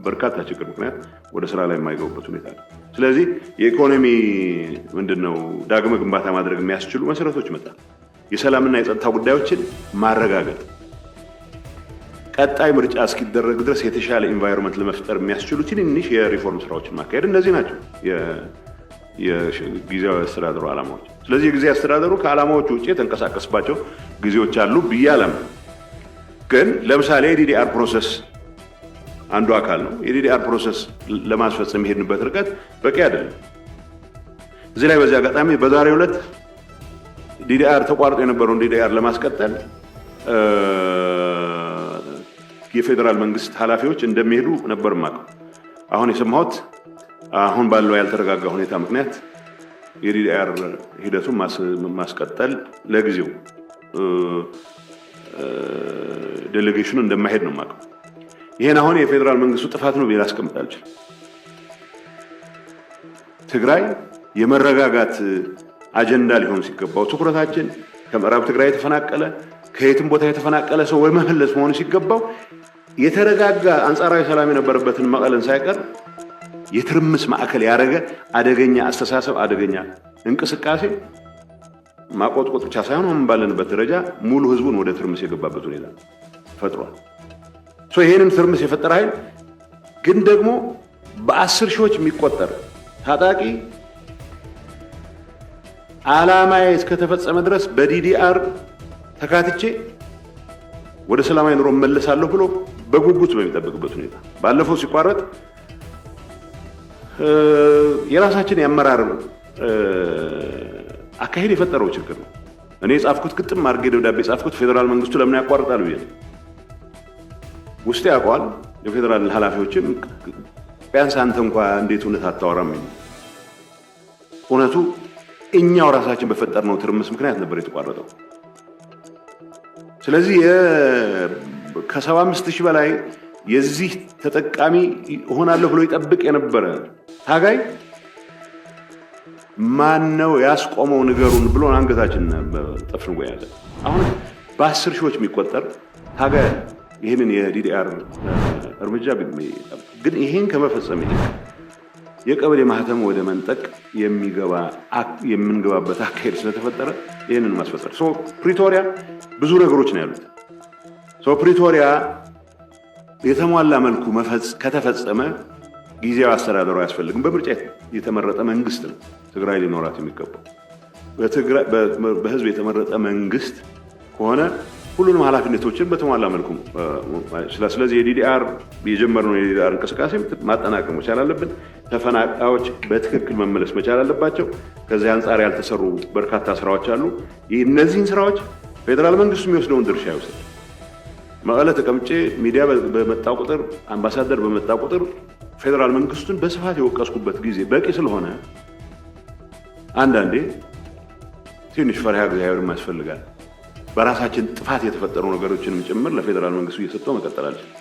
S1: በርካታ ችግር ምክንያት ወደ ስራ ላይ የማይገቡበት ሁኔታ ነው። ስለዚህ የኢኮኖሚ ምንድነው ዳግመ ግንባታ ማድረግ የሚያስችሉ መሰረቶች መጣል፣ የሰላምና የጸጥታ ጉዳዮችን ማረጋገጥ፣ ቀጣይ ምርጫ እስኪደረግ ድረስ የተሻለ ኢንቫይሮንመንት ለመፍጠር የሚያስችሉ ትንንሽ የሪፎርም ስራዎችን ማካሄድ፣ እነዚህ ናቸው የጊዜያዊ አስተዳደሩ ዓላማዎች። ስለዚህ የጊዜያዊ አስተዳደሩ ከዓላማዎቹ ውጭ የተንቀሳቀስባቸው ጊዜዎች አሉ ብዬ አላምንም። ግን ለምሳሌ የዲዲአር ፕሮሰስ አንዱ አካል ነው። የዲዲአር ፕሮሰስ ለማስፈጸም የሄድንበት ርቀት በቂ አይደለም። እዚህ ላይ በዚህ አጋጣሚ በዛሬው ዕለት ዲዲአር ተቋርጦ የነበረውን ዲዲአር ለማስቀጠል የፌዴራል መንግስት ኃላፊዎች እንደሚሄዱ ነበር የማውቀው። አሁን የሰማሁት አሁን ባለው ያልተረጋጋ ሁኔታ ምክንያት የዲዲአር ሂደቱን ማስቀጠል ለጊዜው ዴሌጌሽኑ እንደማይሄድ ነው የማውቀው። ይሄን አሁን የፌዴራል መንግስቱ ጥፋት ነው ብዬ ላስቀምጥ አልችልም። ትግራይ የመረጋጋት አጀንዳ ሊሆን ሲገባው ትኩረታችን ከምዕራብ ትግራይ የተፈናቀለ ከየትም ቦታ የተፈናቀለ ሰው ወይ መመለስ መሆኑ ሲገባው የተረጋጋ አንጻራዊ ሰላም የነበረበትን መቀለን ሳይቀር የትርምስ ማዕከል ያደረገ አደገኛ አስተሳሰብ፣ አደገኛ እንቅስቃሴ ማቆጥቆጥ ብቻ ሳይሆን አሁን ባለንበት ደረጃ ሙሉ ህዝቡን ወደ ትርምስ የገባበት ሁኔታ ፈጥሯል። ይሄንን ትርምስ የፈጠረ ኃይል ግን ደግሞ በ10 ሺዎች የሚቆጠር ታጣቂ ዓላማዬ እስከተፈጸመ ድረስ በዲዲአር ተካትቼ ወደ ሰላማዊ ኑሮ መለሳለሁ ብሎ በጉጉት በሚጠብቅበት ሁኔታ ባለፈው ሲቋረጥ የራሳችን ያመራር አካሄድ የፈጠረው ችግር ነው። እኔ ጻፍኩት ግጥም አድርጌ ደብዳቤ ጻፍኩት ፌዴራል መንግስቱ ለምን ያቋርጣል ብዬ ውስጥ ያውቀዋል። የፌዴራል ኃላፊዎችም ቢያንስ አንተ እንኳን እንዴት እውነት አታወራም? እውነቱ እኛው ራሳችን በፈጠርነው ትርምስ ምክንያት ነበር የተቋረጠው። ስለዚህ ከ75,000 በላይ የዚህ ተጠቃሚ ሆናለሁ ብሎ ይጠብቅ የነበረ ታጋይ ማን ነው ያስቆመው ንገሩን ብሎ አንገታችን ጠፍንጎ ያዘ። አሁን በ10 ሺዎች የሚቆጠር ታጋይ ይሄንን የዲዲአር እርምጃ ግን ይሄን ከመፈጸም ይልቅ የቀበሌ ማህተም ወደ መንጠቅ የምንገባበት አካሄድ ስለተፈጠረ ይሄንን ማስፈጸም ፕሪቶሪያ ብዙ ነገሮች ነው ያሉት። ፕሪቶሪያ የተሟላ መልኩ ከተፈጸመ ጊዜያዊ አስተዳደሩ አያስፈልግም። በምርጫ የተመረጠ መንግስት ነው ትግራይ ሊኖራት የሚገባው። በህዝብ የተመረጠ መንግስት ከሆነ ሁሉንም ኃላፊነቶችን በተሟላ መልኩ ስለዚህ የዲዲአር የጀመርነው የዲዲአር እንቅስቃሴ ማጠናቀቅ መቻል አለብን። ተፈናቃዮች በትክክል መመለስ መቻል አለባቸው። ከዚህ አንጻር ያልተሰሩ በርካታ ስራዎች አሉ። እነዚህን ስራዎች ፌዴራል መንግስቱ የሚወስደውን ድርሻ ይወስድ። መቀለ ተቀምጬ ሚዲያ በመጣ ቁጥር አምባሳደር በመጣ ቁጥር ፌዴራል መንግስቱን በስፋት የወቀስኩበት ጊዜ በቂ ስለሆነ አንዳንዴ ትንሽ ፈሪሃ እግዚአብሔር ያስፈልጋል። በራሳችን ጥፋት የተፈጠሩ ነገሮችንም ጭምር ለፌዴራል መንግስቱ እየሰጠው መቀጠል አለብን።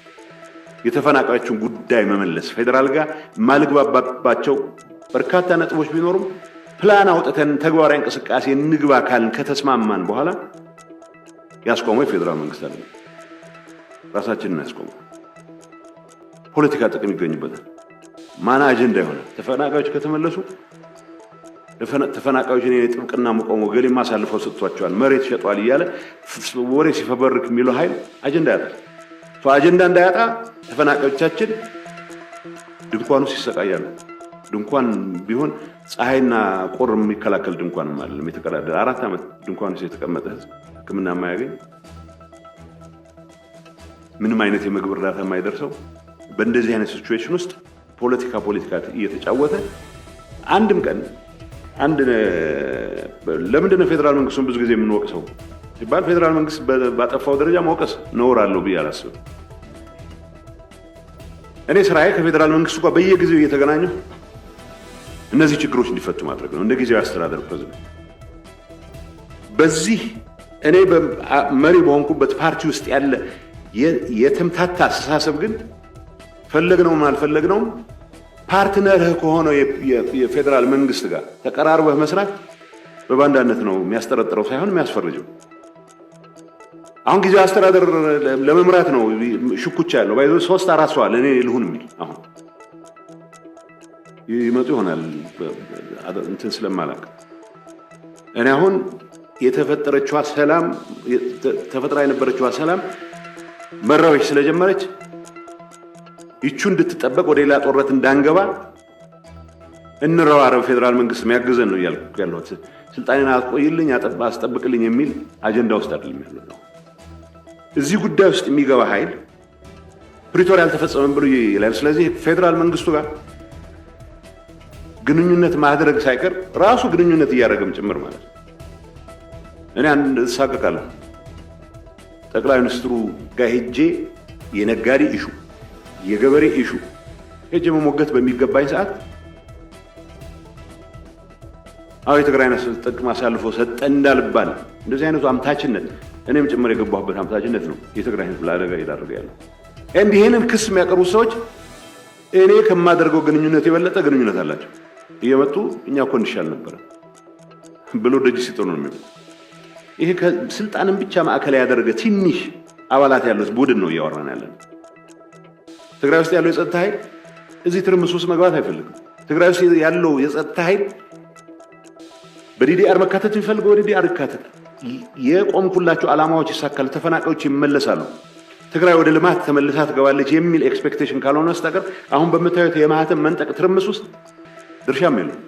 S1: የተፈናቃዮችን ጉዳይ መመለስ ፌዴራል ጋር ማልግባባቸው በርካታ ነጥቦች ቢኖሩም ፕላን አውጥተን ተግባራዊ እንቅስቃሴ እንግባ ካልን ከተስማማን በኋላ ያስቆመው የፌዴራል መንግስት አለ። ራሳችንን ያስቆመው ፖለቲካ ጥቅም ይገኝበታል። ማን አጀንዳ ይሆናል? ተፈናቃዮች ከተመለሱ ተፈናቃዮች እኔ ጥብቅና መቆሙ ገሌ ማሳልፈው ሰጥቷቸዋል መሬት ሸጧል እያለ ወሬ ሲፈበርክ የሚለው ኃይል አጀንዳ ያጣል። አጀንዳ እንዳያጣ ተፈናቃዮቻችን ድንኳኑ ሲሰቃያሉ። ድንኳን ቢሆን ፀሐይና ቁር የሚከላከል ድንኳን ማለት የተቀዳደረ 4 ዓመት ድንኳኑ የተቀመጠ ህዝብ ሕክምና የማያገኝ ምንም አይነት የምግብ እርዳታ የማይደርሰው በእንደዚህ አይነት ሲቹዌሽን ውስጥ ፖለቲካ እየተጫወተ አንድም ቀን ለምንድን ነው ፌደራል መንግስቱን ብዙ ጊዜ የምንወቅሰው ሲባል ፌደራል መንግስት ባጠፋው ደረጃ መውቀስ ነውር አለው ብዬ አላስብም። እኔ ስራዬ ከፌደራል መንግስቱ ጋር በየጊዜው እየተገናኘሁ እነዚህ ችግሮች እንዲፈቱ ማድረግ ነው። እንደ ጊዜያዊ አስተዳደር ፕሬዝዳንት በዚህ እኔ መሪ በሆንኩበት ፓርቲ ውስጥ ያለ የተምታታ አስተሳሰብ ግን ፈለግነውም አልፈለግነውም ፓርትነርህ ከሆነው የፌደራል መንግስት ጋር ተቀራርበህ መስራት በባንዳነት ነው የሚያስጠረጥረው ሳይሆን የሚያስፈርጀው። አሁን ጊዜያዊ አስተዳደር ለመምራት ነው ሽኩቻ ያለው ባይዞ 3-4 ሰው አለ እኔ ልሁን የሚል አሁን ይመጡ ይሆናል እንትን ስለማላውቅ እኔ አሁን የተፈጠረችዋ ሰላም ተፈጥራ የነበረችዋ ሰላም መረበሽ ስለጀመረች ይቹ እንድትጠበቅ ወደ ሌላ ጦርነት እንዳንገባ እንረዋረብ ፌደራል መንግስት የሚያግዘን ነው ያልኩት። ስልጣኔን አቆይልኝ አስጠብቅልኝ የሚል አጀንዳ ውስጥ አይደለም ያለው። እዚህ ጉዳይ ውስጥ የሚገባ ኃይል ፕሪቶሪያ አልተፈጸመም ብሎ ይላል። ስለዚህ ፌደራል መንግስቱ ጋር ግንኙነት ማድረግ ሳይቀር ራሱ ግንኙነት እያደረገም ጭምር ማለት ነው። እኔ አንድ ተሳቀቃለሁ ጠቅላይ ሚኒስትሩ ጋር ሄጄ የነጋዴ ኢሹ የገበሬ ኢሹ ሄጄ መሞገት በሚገባኝ ሰዓት የትግራይን ጥቅም አሳልፎ ሰጠ እንዳልባል እንደዚህ አይነቱ አምታችነት እኔም ጭምር የገባሁበት አምታችነት ነው የትግራይ ህዝብ ለአደጋ እየዳረገ ያለው። ይሄንን ክስ የሚያቀርቡ ሰዎች እኔ ከማደርገው ግንኙነት የበለጠ ግንኙነት አላቸው። እየመጡ እኛ እኮ እንሻል ነበር ብሎ ደጅ ሲጥሩ ነው የሚሉት። ይሄ ከስልጣንን ብቻ ማዕከል ያደረገ ትንሽ አባላት ያሉት ቡድን ነው እያወራን ያለን። ትግራይ ውስጥ ያለው የጸጥታ ኃይል እዚህ ትርምስ ውስጥ መግባት አይፈልግም። ትግራይ ውስጥ ያለው የጸጥታ ኃይል በዲዲአር መካተት የሚፈልገው ዲዲአር ይካተት። የቆምኩላቸው ዓላማዎች ይሳካሉ፣ ተፈናቃዮች ይመለሳሉ፣ ትግራይ ወደ ልማት ተመልሳ ትገባለች የሚል ኤክስፔክቴሽን ካልሆነ በስተቀር አሁን በመታየት የማህተም መንጠቅ ትርምስ ውስጥ ድርሻም የለም።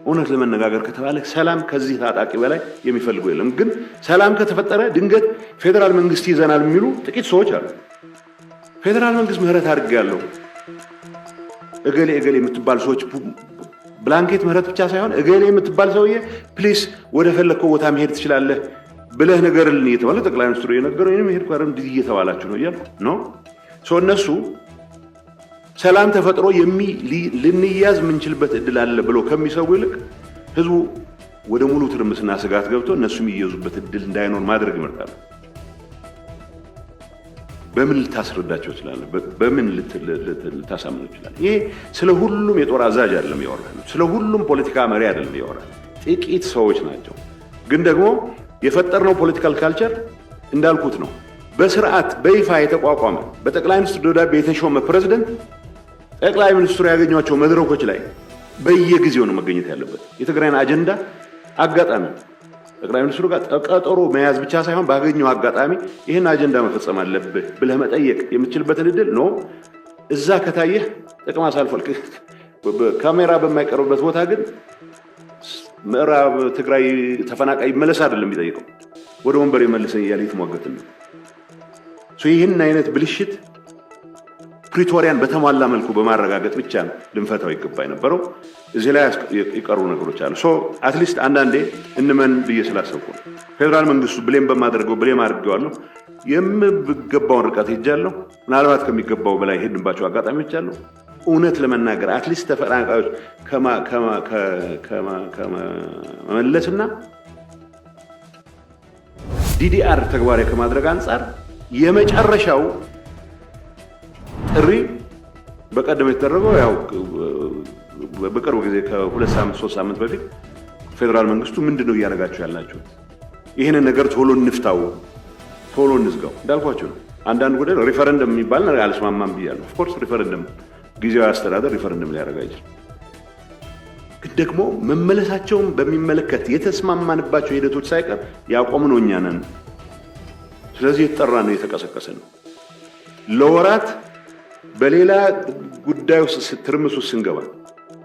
S1: እውነት ለመነጋገር ከተባለ ሰላም ከዚህ ታጣቂ በላይ የሚፈልጉ የለም። ግን ሰላም ከተፈጠረ ድንገት ፌደራል መንግስት ይዘናል የሚሉ ጥቂት ሰዎች አሉ። ፌደራል መንግስት ምህረት አድርጌያለሁ እገሌ የምትባል ሰዎች ብላንኬት ምህረት ብቻ ሳይሆን እገሌ የምትባል ሰውዬ ፕሊስ ወደ ፈለከው ቦታ መሄድ ትችላለህ ብለህ ነገርልኝ እየተባለ ጠቅላይ ሚኒስትሩ የነገረው እኔም ሄድኩ አረም ዲጂ እየተባላችሁ ነው እያልኩ ነው። እነሱ ሰላም ተፈጥሮ ልንያዝ የምንችልበት እድል አለ ብሎ ከሚሰው ይልቅ ህዝቡ ወደ ሙሉ ትርምስና ስጋት ገብቶ እነሱ የሚያዙበት እድል እንዳይኖር ማድረግ ይመርጣሉ። በምን ልታስረዳቸው ይችላል? በምን ልታሳምኑ ይችላል? ይሄ ስለ ሁሉም የጦር አዛዥ አይደለም ያወራነው፣ ስለ ሁሉም ፖለቲካ መሪ አይደለም ያወራነው። ጥቂት ሰዎች ናቸው። ግን ደግሞ የፈጠርነው ፖለቲካል ካልቸር እንዳልኩት ነው። በስርዓት በይፋ የተቋቋመ በጠቅላይ ሚኒስትሩ ደብዳቤ የተሾመ ፕሬዝዳንት ጠቅላይ ሚኒስትሩ ያገኟቸው መድረኮች ላይ በየጊዜው ነው መገኘት ያለበት። የትግራይን አጀንዳ አጋጣሚ ጠቅላይ ሚኒስትሩ ጋር ቀጠሮ መያዝ ብቻ ሳይሆን ባገኘው አጋጣሚ ይህን አጀንዳ መፈጸም አለብህ ብለህ መጠየቅ የምትችልበትን እድል ነው። እዛ ከታየህ ጥቅም አሳልፏል። ካሜራ በማይቀርብበት ቦታ ግን ምዕራብ ትግራይ ተፈናቃይ መለስ አይደለም የሚጠይቀው፣ ወደ ወንበር የመልሰኝ እያለ የተሟገተ ነው። ይህን አይነት ብልሽት ፕሪቶሪያን በተሟላ መልኩ በማረጋገጥ ብቻ ልንፈታው ይገባ የነበረው። እዚህ ላይ የቀሩ ነገሮች አሉ። አትሊስት አንዳንዴ እንመን ብዬ ስላሰብኩ ነው። ፌደራል መንግስቱ ብሌም በማድረገው ብሌም አድርጌዋለሁ። የሚገባውን ርቀት ሄጃለሁ። ምናልባት ከሚገባው በላይ ሄድንባቸው አጋጣሚዎች አሉ። እውነት ለመናገር አትሊስት ተፈናቃዮች ከመመለስና ዲዲአር ተግባራዊ ከማድረግ አንጻር የመጨረሻው ጥሪ በቀደም የተደረገው ያው በቅርብ ጊዜ ከ2 ሳምንት 3 ሳምንት በፊት ፌደራል መንግስቱ ምንድነው እያደረጋችሁ ያላችሁት? ይሄንን ነገር ቶሎ እንፍታው፣ ቶሎ እንዝጋው እንዳልኳቸው ነው። አንዳንድ ጉዳይ ሪፈረንደም የሚባል ነገር አልስማማም ብያለሁ። ኦፍ ኮርስ ሪፈረንደም ጊዜያዊ አስተዳደር ሪፈረንደም ሊያደርግ አይችልም። ግን ደግሞ መመለሳቸውን በሚመለከት የተስማማንባቸው ሂደቶች ሳይቀር ያቆምነው እኛ ነን። ስለዚህ የተጠራ ነው፣ የተቀሰቀሰ ነው። ለወራት በሌላ ጉዳይ ውስጥ ትርምስ ውስጥ ስንገባ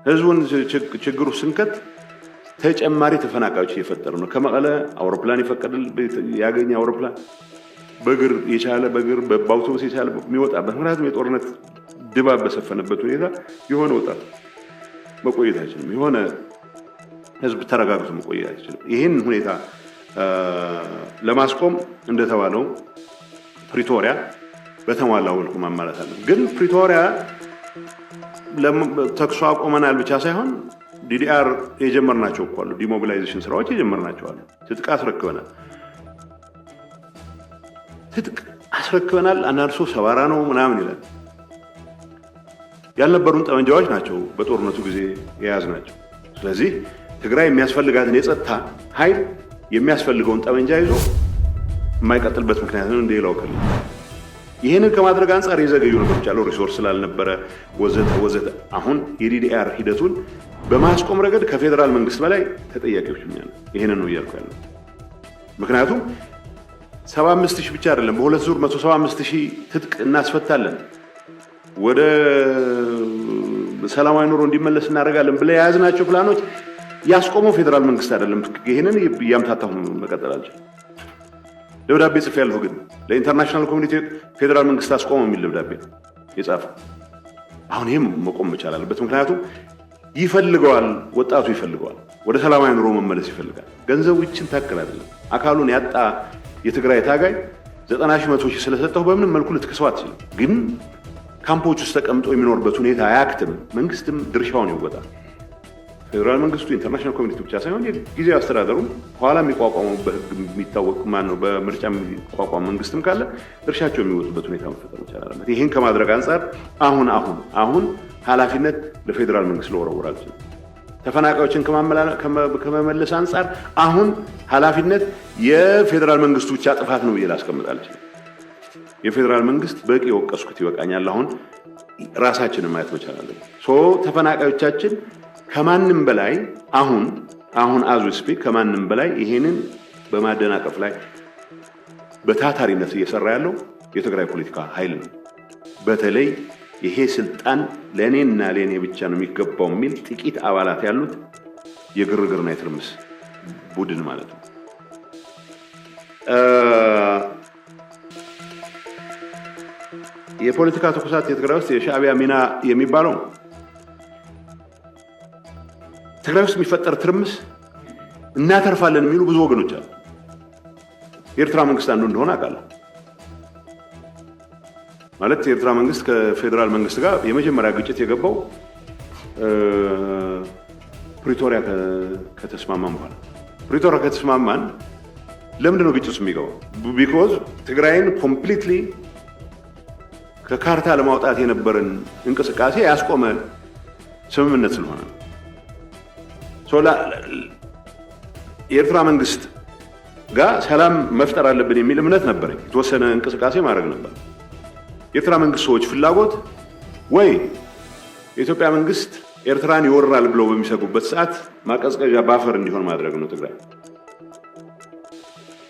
S1: ህዝቡን ችግሩ ስንከት ተጨማሪ ተፈናቃዮች እየፈጠሩ ነው። ከመቀለ አውሮፕላን ይፈቀድል ያገኘ አውሮፕላን በእግር የቻለ በእግር በአውቶቡስ የቻለ የሚወጣበት ምክንያቱም የጦርነት ድባብ በሰፈነበት ሁኔታ የሆነ ወጣት መቆየት አይችልም። የሆነ ህዝብ ተረጋግቶ መቆየት አይችልም። ይህን ሁኔታ ለማስቆም እንደተባለው ፕሪቶሪያ በተሟላ መልኩ ማሟላት አለ። ግን ፕሪቶሪያ ተኩስ አቁመናል ብቻ ሳይሆን ዲዲአር የጀመርናቸው እኮ አሉ። ዲሞቢላይዜሽን ስራዎች የጀመርናቸው አሉ። ትጥቅ አስረክበናል። አንዳንድ ሰው ሰባራ ነው ምናምን ይላል። ያልነበሩን ጠመንጃዎች ናቸው በጦርነቱ ጊዜ የያዝናቸው። ስለዚህ ትግራይ የሚያስፈልጋትን የጸጥታ ኃይል የሚያስፈልገውን ጠመንጃ ይዞ የማይቀጥልበት ምክንያት ነው እንደሌላው ክልል። ይህንን ከማድረግ አንጻር የዘገዩ ነገሮች አሉ። ሪሶርስ ስላልነበረ ወዘተ። አሁን የዲዲአር ሂደቱን በማስቆም ረገድ ከፌዴራል መንግስት በላይ ተጠያቂዎች እኛ ነን። ይህንን ነው እያልኩ ያለው። ምክንያቱም 75,000 ብቻ አይደለም፣ በሁለት ዙር 175,000 ትጥቅ እናስፈታለን፣ ወደ ሰላማዊ ኑሮ እንዲመለስ እናደርጋለን ብለ የያዝናቸው ፕላኖች ያስቆመው ፌዴራል መንግስት አይደለም። ይህንን እያምታታሁ መቀጠል አልችልም። ደብዳቤ ጽፌያለሁ፣ ግን ለኢንተርናሽናል ኮሚኒቲ ፌዴራል መንግስት አስቆመው የሚል ደብዳቤ የጻፈው። አሁን ይህም መቆም መቻል አለበት። ምክንያቱም ይፈልገዋል፣ ወጣቱ ይፈልገዋል፣ ወደ ሰላማዊ ኑሮ መመለስ ይፈልጋል። ገንዘቡ ይችን ታክል አይደለም። አካሉን ያጣ የትግራይ ታጋይ 90,000 100,000 ስለሰጠው በምንም መልኩ ልትከሰው አትችልም። ግን ካምፖች ውስጥ ተቀምጦ የሚኖርበት ሁኔታ አያክትም። መንግስትም ድርሻውን ይወጣል። ፌዴራል መንግስቱ ኢንተርናሽናል ኮሚኒቲ ብቻ ሳይሆን ጊዜያዊ አስተዳደሩ ኋላ የሚቋቋመው በህግ የሚታወቅ ማን ነው፣ በምርጫ የሚቋቋም መንግስትም ካለ ድርሻቸው የሚወጡበት ሁኔታ መፈጠር መቻል አለበት። ይህን ከማድረግ አንጻር አሁን ኃላፊነት ለፌዴራል መንግስት ለወረወር አልችልም። ተፈናቃዮችን ከመመለስ አንጻር አሁን ኃላፊነት የፌዴራል መንግስቱ ብቻ ጥፋት ነው ብዬ ላስቀምጥ አልችልም። የፌዴራል መንግስት በቂ የወቀስኩት ይበቃኛል። አሁን ራሳችንን ማየት መቻል አለብን። ተፈናቃዮቻችን ከማንም በላይ አሁን አዙ ስፒክ ከማንም በላይ ይሄንን በማደናቀፍ ላይ በታታሪነት እየሰራ ያለው የትግራይ ፖለቲካ ኃይል ነው። በተለይ ይሄ ስልጣን ለእኔና ለእኔ ብቻ ነው የሚገባው የሚል ጥቂት አባላት ያሉት የግርግርና የትርምስ ቡድን ማለት ነው። የፖለቲካ ትኩሳት የትግራይ ውስጥ የሻዕቢያ ሚና የሚባለው ትግራይ ውስጥ የሚፈጠር ትርምስ እናተርፋለን የሚሉ ብዙ ወገኖች አሉ። የኤርትራ መንግስት አንዱ እንደሆነ አውቃለሁ። ማለት የኤርትራ መንግስት ከፌዴራል መንግስት ጋር የመጀመሪያ ግጭት የገባው ፕሪቶሪያ ከተስማማን በኋላ። ፕሪቶሪያ ከተስማማን ለምንድን ነው ግጭት የሚገባው? ቢኮዝ ትግራይን ኮምፕሊትሊ ከካርታ ለማውጣት የነበረን እንቅስቃሴ ያስቆመ ስምምነት ስለሆነ የኤርትራ መንግስት ጋር ሰላም መፍጠር አለብን የሚል እምነት ነበረኝ። የተወሰነ እንቅስቃሴ ማድረግ ነበር። የኤርትራ መንግስት ሰዎች ፍላጎት ወይ የኢትዮጵያ መንግስት ኤርትራን ይወራል ብለው በሚሰጉበት ሰዓት ማቀዝቀዣ ባፈር እንዲሆን ማድረግ ነው ትግራይ።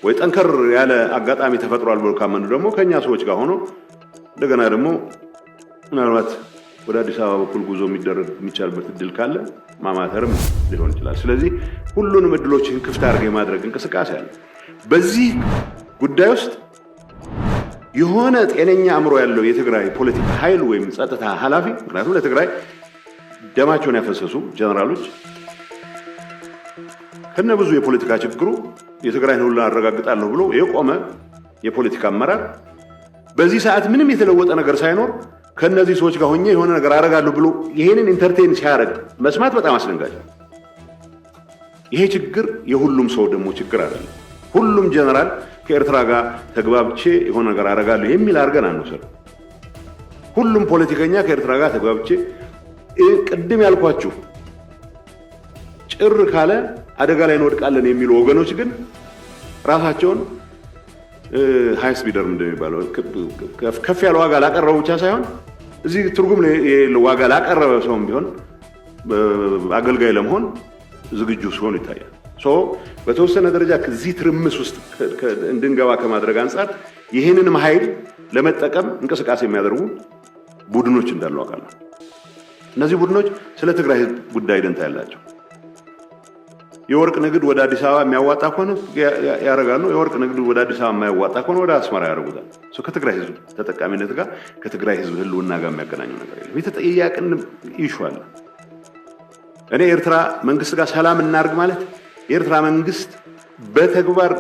S1: ወይ ጠንከር ያለ አጋጣሚ ተፈጥሯል ብሎ ካመኑ ደግሞ ከኛ ሰዎች ጋር ሆኖ እንደገና ደግሞ ምናልባት ወደ አዲስ አበባ በኩል ጉዞ የሚቻልበት እድል ካለ ማማተርም ሊሆን ይችላል። ስለዚህ ሁሉንም እድሎችን ክፍት አድርገው የማድረግ እንቅስቃሴ አለ። በዚህ ጉዳይ ውስጥ የሆነ ጤነኛ አእምሮ ያለው የትግራይ ፖለቲካ ኃይል ወይም ጸጥታ ኃላፊ፣ ምክንያቱም ለትግራይ ደማቸውን ያፈሰሱ ጀነራሎች ከነብዙ የፖለቲካ ችግሩ የትግራይን ሁሉ አረጋግጣለሁ ብሎ የቆመ የፖለቲካ አመራር በዚህ ሰዓት ምንም የተለወጠ ነገር ሳይኖር ከነዚህ ሰዎች ጋር ሆኜ የሆነ ነገር አረጋለሁ ብሎ ይሄንን ኢንተርቴን ሲያደርግ መስማት በጣም አስደንጋጭ ነው። ይሄ ችግር የሁሉም ሰው ደግሞ ችግር አይደለም። ሁሉም ጀነራል ከኤርትራ ጋር ተግባብቼ የሆነ ነገር አረጋለሁ የሚል አድርገን አንወስድ። ሁሉም ፖለቲከኛ ከኤርትራ ጋር ተግባብቼ ቅድም ያልኳችሁ ጭር ካለ አደጋ ላይ እንወድቃለን የሚሉ ወገኖች ግን ራሳቸውን ሃይስ ቢደርም እንደሚባለው ከፍ ያለ ዋጋ ላቀረቡ ብቻ ሳይሆን እዚህ ትርጉም ዋጋ ላቀረበ ሰውም ቢሆን አገልጋይ ለመሆን ዝግጁ ሲሆን ይታያል። በተወሰነ ደረጃ ከዚህ ትርምስ ውስጥ እንድንገባ ከማድረግ አንፃር ይህንንም ኃይል ለመጠቀም እንቅስቃሴ የሚያደርጉ ቡድኖች እንዳሉ አውቃለሁ። እነዚህ ቡድኖች ስለ ትግራይ ህዝብ ጉዳይ ደንታ ያላቸው የወርቅ ንግድ ወደ አዲስ አበባ የሚያዋጣ ከሆነ ያደርጋሉ። የወርቅ ንግድ ወደ አዲስ አበባ የማያዋጣ ከሆነ ወደ አስመራ ያደርጉታል። ከትግራይ ህዝብ ተጠቃሚነት ጋር ከትግራይ ህዝብ ህልውና ጋር የሚያገናኘው ነገር የለም። የተጠያቂን ኢሹ አለ። እኔ ኤርትራ መንግስት ጋር ሰላም እናርግ ማለት የኤርትራ መንግስት በተግባር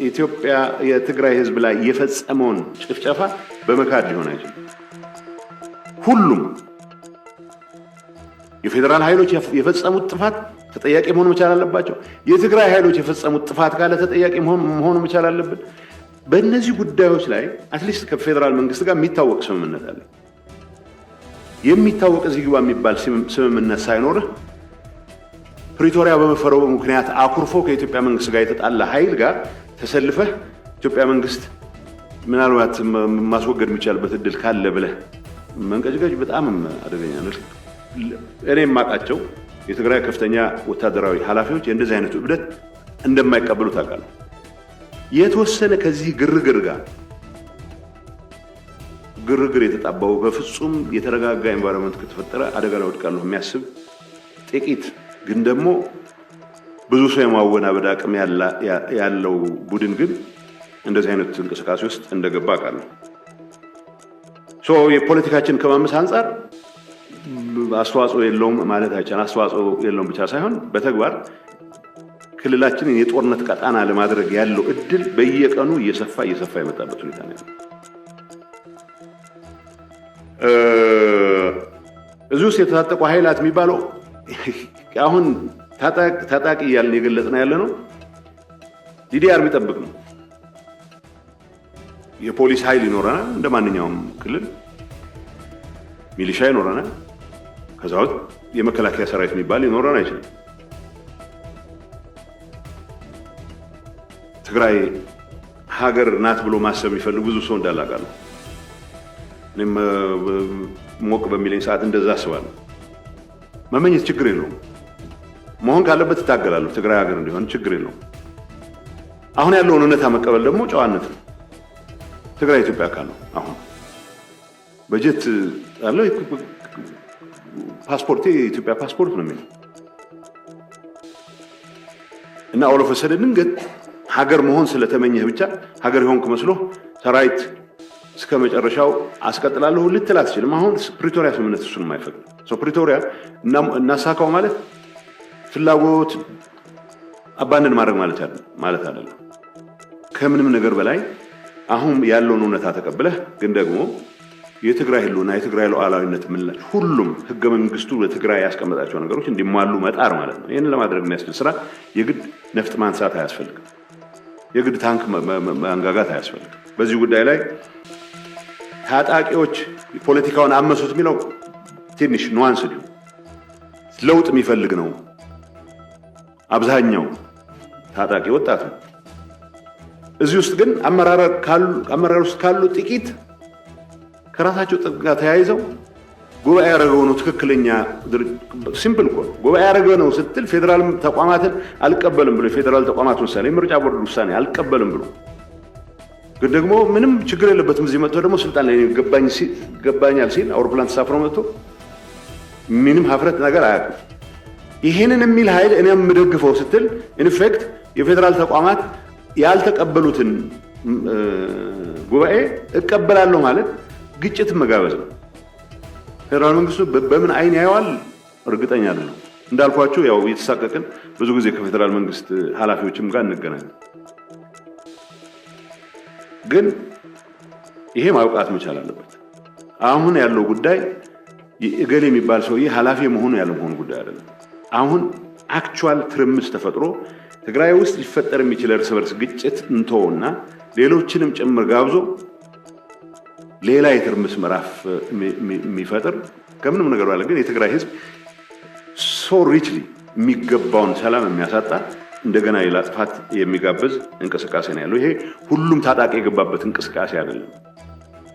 S1: ኢትዮጵያ የትግራይ ህዝብ ላይ የፈጸመውን ጭፍጨፋ በመካድ ሊሆን አይችልም። ሁሉም የፌደራል ኃይሎች የፈጸሙት ጥፋት ተጠያቂ መሆን መቻል አለባቸው። የትግራይ ኃይሎች የፈጸሙት ጥፋት ካለ ተጠያቂ መሆን መቻል አለብን። በእነዚህ ጉዳዮች ላይ አትሊስት ከፌደራል መንግስት ጋር የሚታወቅ ስምምነት አለ። የሚታወቅ እዚህ ግባ የሚባል ስምምነት ሳይኖርህ ፕሪቶሪያ በመፈረሙ ምክንያት አኩርፎ ከኢትዮጵያ መንግስት ጋር የተጣላ ኃይል ጋር ተሰልፈህ ኢትዮጵያ መንግስት ምናልባት ማስወገድ የሚቻልበት እድል ካለ ብለህ መንቀጭቀጭ በጣም አደገኛ ነው። እኔ የማውቃቸው የትግራይ ከፍተኛ ወታደራዊ ኃላፊዎች የእንደዚህ አይነቱ እብደት እንደማይቀበሉ ታውቃለህ። የተወሰነ ከዚህ ግርግር የተጣባው በፍጹም የተረጋጋ ኤንቫይሮንመንት ከተፈጠረ አደጋ ላይ ወድቃለሁ የሚያስብ ጥቂት ግን ደግሞ ብዙ ሰው የማወናበድ አቅም ያለው ቡድን ግን እንደዚህ አይነት እንቅስቃሴ ውስጥ እንደገባ አውቃለሁ። የፖለቲካችን ከማመስ አንጻር አስተዋጽኦ የለውም ማለት አይቻልም። አስተዋጽኦ የለውም ብቻ ሳይሆን በተግባር ክልላችንን የጦርነት ቀጣና ለማድረግ ያለው እድል በየቀኑ እየሰፋ የመጣበት ሁኔታ ነው ያለው። እዚህ ውስጥ የተታጠቁ ኃይላት የሚባለው አሁን ታጣቂ እያልን የገለጽነው ያለ ነው። ዲዲአር የሚጠብቅ ነው። የፖሊስ ኃይል ይኖረናል፣ እንደ ማንኛውም ክልል ሚሊሻ ይኖረናል። ከዛ ውስጥ የመከላከያ ሰራዊት የሚባል ሊኖረን አይችልም። ትግራይ ሀገር ናት ብሎ ማሰብ የሚፈልግ ብዙ ሰው እንዳለ አውቃለሁ። እኔም ሞቅ በሚለኝ ሰዓት እንደዛ አስባለሁ። መመኘት ችግር የለውም። መሆን ካለበት እታገላለሁ። ትግራይ ሀገር እንዲሆን ችግር የለውም። አሁን ያለውን እውነታ መቀበል ደግሞ ጨዋነት ነው። ትግራይ ኢትዮጵያ አካል ነው። አሁን በጀት አለ። ፓስፖርቴ የኢትዮጵያ ፓስፖርት ነው የሚለው እና ኦሎፈሰደ ድንገት ሀገር መሆን ስለተመኘህ ብቻ ሀገር ይሆንክ መስሎ ሰራዊት እስከ መጨረሻው አስቀጥላለሁ ልትል አትችልም። አሁን ፕሪቶሪያ ስምምነት እሱን የማይፈቅድ ፕሪቶሪያ እናሳካው ማለት ፍላጎት አባንድን ማድረግ ማለት አይደለም። ከምንም ነገር በላይ አሁን ያለውን እውነታ ተቀብለህ ግን ደግሞ የትግራይ ህልውና የትግራይ ሉዓላዊነት ምላሽ ሁሉም ህገ መንግስቱ ለትግራይ ያስቀመጣቸው ነገሮች እንዲሟሉ መጣር ማለት ነው። ይህንን ለማድረግ የሚያስችል ስራ የግድ ነፍጥ ማንሳት አያስፈልግም። የግድ ታንክ ማንጋጋት አያስፈልግም። በዚህ ጉዳይ ላይ ታጣቂዎች ፖለቲካውን አመሱት የሚለው ትንሽ ኑዋንስ ነው። ለውጥ የሚፈልግ ነው። አብዛኛው ታጣቂ ወጣት ነው። እዚህ ውስጥ ግን አመራር ውስጥ ካሉ ጥቂት ከራሳቸው ጥቅም ጋር ተያይዘው ጉባኤ ያደረገው ነው ትክክለኛ ሲምፕል እኮ ጉባኤ ያደረገው ነው ስትል ፌደራል ተቋማትን አልቀበልም ብሎ ፌደራል ተቋማት ውሳኔ ምርጫ ቦርድ ውሳኔ አልቀበልም ብሎ ግን ደግሞ ምንም ችግር የለበትም እዚህ መጥቶ ደግሞ ስልጣን ላይ ገባኛል ሲል አውሮፕላን ተሳፍሮ መጥቶ ምንም ሀፍረት ነገር አያውቅም። ይሄንን የሚል ኃይል እኔ የምደግፈው ስትል ኢንፌክት የፌደራል ተቋማት ያልተቀበሉትን ጉባኤ እቀበላለሁ ማለት ግጭት መጋበዝ ነው። ፌደራል መንግስቱ በምን አይን ያየዋል እርግጠኛ አይደለም። እንዳልኳችሁ ያው የተሳቀቅን ብዙ ጊዜ ከፌደራል መንግስት ኃላፊዎችም ጋር እንገናኝ። ግን ይሄ ማውቃት መቻል አለበት። አሁን ያለው ጉዳይ የእገሌ የሚባል ሰውዬ ኃላፊ መሆኑ ያለመሆኑ ጉዳይ አይደለም። አሁን አክቹዋል ትርምስ ተፈጥሮ ትግራይ ውስጥ ሊፈጠር የሚችል እርስ በርስ ግጭት እንተውና ሌሎችንም ጭምር ጋብዞ ሌላ የትርምስ ምዕራፍ የሚፈጥር ከምንም ነገር ባለ ግን የትግራይ ህዝብ ሶ ሪችሊ የሚገባውን ሰላም የሚያሳጣ እንደገና ሌላ ጥፋት የሚጋብዝ እንቅስቃሴ ነው ያለው። ይሄ ሁሉም ታጣቂ የገባበት እንቅስቃሴ አይደለም።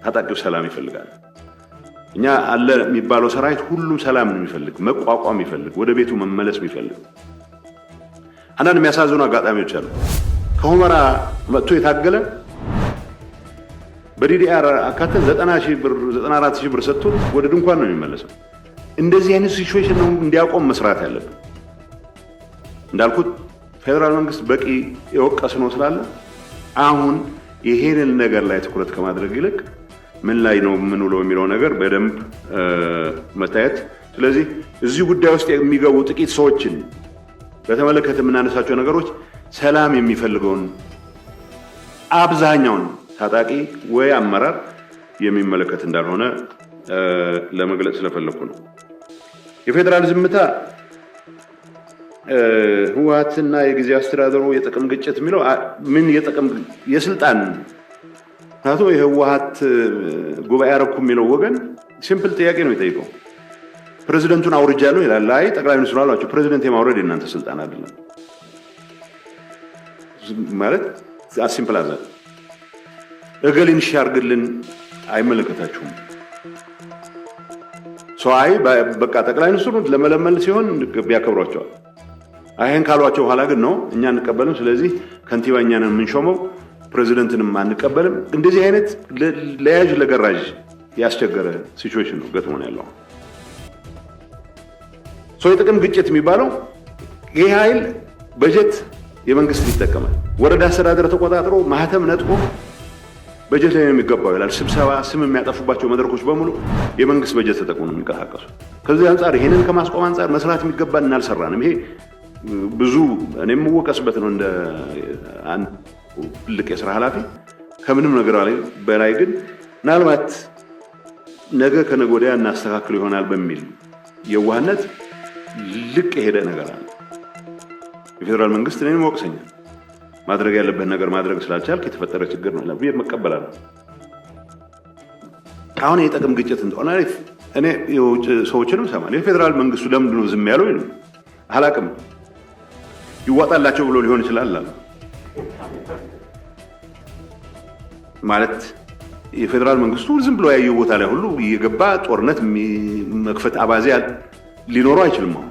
S1: ታጣቂው ሰላም ይፈልጋል። እኛ አለ የሚባለው ሰራዊት ሁሉም ሰላም ነው የሚፈልግ፣ መቋቋም የሚፈልግ፣ ወደ ቤቱ መመለስ የሚፈልግ። አንዳንድ የሚያሳዝኑ አጋጣሚዎች አሉ። ከሁመራ መጥቶ የታገለ በዲዲአር አካተን 90,000 ብር 94,000 ብር ሰጥቶ ወደ ድንኳን ነው የሚመለሰው። እንደዚህ አይነት ሲቹዌሽን ነው እንዲያቆም መስራት ያለብን። እንዳልኩት ፌደራል መንግስት በቂ የወቀስ ነው ስላለ አሁን ይሄንን ነገር ላይ ትኩረት ከማድረግ ይልቅ ምን ላይ ነው የምንውለው የሚለው ነገር በደንብ መታየት። ስለዚህ እዚህ ጉዳይ ውስጥ የሚገቡ ጥቂት ሰዎችን በተመለከተ የምናነሳቸው ነገሮች ሰላም የሚፈልገውን አብዛኛውን ታጣቂ ወይ አመራር የሚመለከት እንዳልሆነ ለመግለጽ ስለፈለኩ ነው። የፌደራል ዝምታ ህወሓትና የጊዜያዊ አስተዳደሩ የጥቅም ግጭት የሚለው ምን የጥቅም የስልጣን ታቶ የህወሓት ጉባኤ አረኩ የሚለው ወገን ሲምፕል ጥያቄ ነው የሚጠይቀው። ፕሬዝዳንቱን አውርጃለሁ ይላል። አይ ጠቅላይ ሚኒስትሩ አሏቸው ፕሬዝዳንት የማውረድ የእናንተ ስልጣን አይደለም ማለት ሲምፕል አዘ እገሊን ሻርግልን አይመለከታችሁም። አይ በቃ ጠቅላይ ሚኒስትሩ ለመለመል ሲሆን ቢያከብሯቸዋል። አይን ካሏቸው ኋላ ግን ነው እኛ እንቀበልም፣ ስለዚህ ከንቲባኛን የምንሾመው ፕሬዝዳንትንም አንቀበልም። እንደዚህ አይነት ለያዥ ለገራዥ ያስቸገረ ሲቹዌሽን ነው ገጥሞን ያለው። የጥቅም ግጭት የሚባለው ይሄ ኃይል በጀት የመንግስት ይጠቀማል። ወረዳ አስተዳደር ተቆጣጥሮ ማህተም ነጥቆ በጀት ላይ የሚገባው ይላል። ስብሰባ ስም የሚያጠፉባቸው መድረኮች በሙሉ የመንግስት በጀት ተጠቅሞ ነው የሚንቀሳቀሱ። ከዚህ አንጻር ይሄንን ከማስቆም አንጻር መስራት የሚገባን እናልሰራንም። ይሄ ብዙ እኔም የምወቀስበት ነው እንደ አንድ ትልቅ የስራ ኃላፊ ከምንም ነገር በላይ ግን ምናልባት ነገ ከነገ ወዲያ እናስተካክል ይሆናል በሚል የዋህነት ልቅ የሄደ ነገር አለ። የፌደራል መንግስት እኔንም ወቅሰኛል። ማድረግ ያለበት ነገር ማድረግ ስላልቻልክ የተፈጠረ ችግር ነው ለብዬ መቀበላለሁ። አሁን የጥቅም ግጭት እንደሆነ እኔ የውጭ ሰዎችንም ሰማል። የፌደራል መንግስቱ ለምንድን ነው ዝም ያለው ይሉ አላቅም። ይዋጣላቸው ብሎ ሊሆን ይችላል አለ ማለት የፌደራል መንግስቱ ዝም ብሎ ያየው ቦታ ላይ ሁሉ እየገባ ጦርነት መክፈት አባዜ ሊኖረው አይችልም። አሁን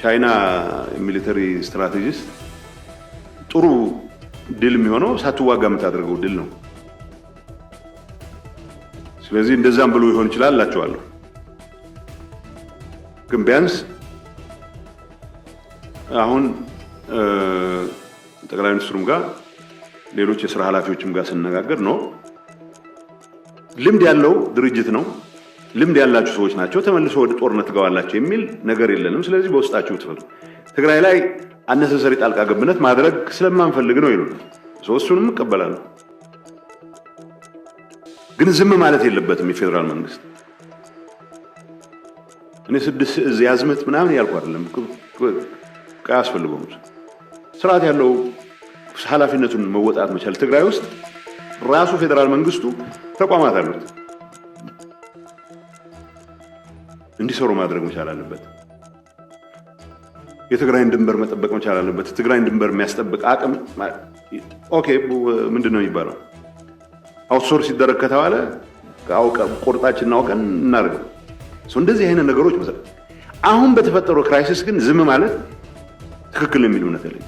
S1: ቻይና ሚሊተሪ ስትራቴጂስት ጥሩ ድል የሚሆነው ሳትዋጋ የምታደርገው ድል ነው። ስለዚህ እንደዛም ብሎ ይሆን ይችላል አላቸዋለሁ። ግን ቢያንስ አሁን ጠቅላይ ሚኒስትሩም ጋር ሌሎች የስራ ኃላፊዎችም ጋር ስነጋገር ነው ልምድ ያለው ድርጅት ነው፣ ልምድ ያላችሁ ሰዎች ናቸው፣ ተመልሶ ወደ ጦርነት ገባላችሁ የሚል ነገር የለንም። ስለዚህ በውስጣችሁ ትፈቱ። ትግራይ ላይ አነሰሰሪ ጣልቃ ገብነት ማድረግ ስለማንፈልግ ነው ይሉን። እሱንም እቀበላለሁ። ግን ዝም ማለት የለበትም የፌደራል መንግስት። እኔ 6 እዝ ያዝመት ምናምን ያልኩ አይደለም። አያስፈልገውም። ስርዓት ያለው ኃላፊነቱን መወጣት መቻል። ትግራይ ውስጥ ራሱ ፌደራል መንግስቱ ተቋማት አሉት እንዲሰሩ ማድረግ መቻል አለበት። የትግራይን ድንበር መጠበቅ መቻል አለበት። ትግራይን ድንበር የሚያስጠብቅ አቅም ኦኬ ምንድነው የሚባለው? አውትሶርስ ሲደረግ ከተባለ ቁርጣችንን አውቀን እናደርገው። እንደዚህ አይነት ነገሮች መሰረት አሁን በተፈጠረው ክራይሲስ ግን ዝም ማለት ትክክል የሚል እምነት አለኝ።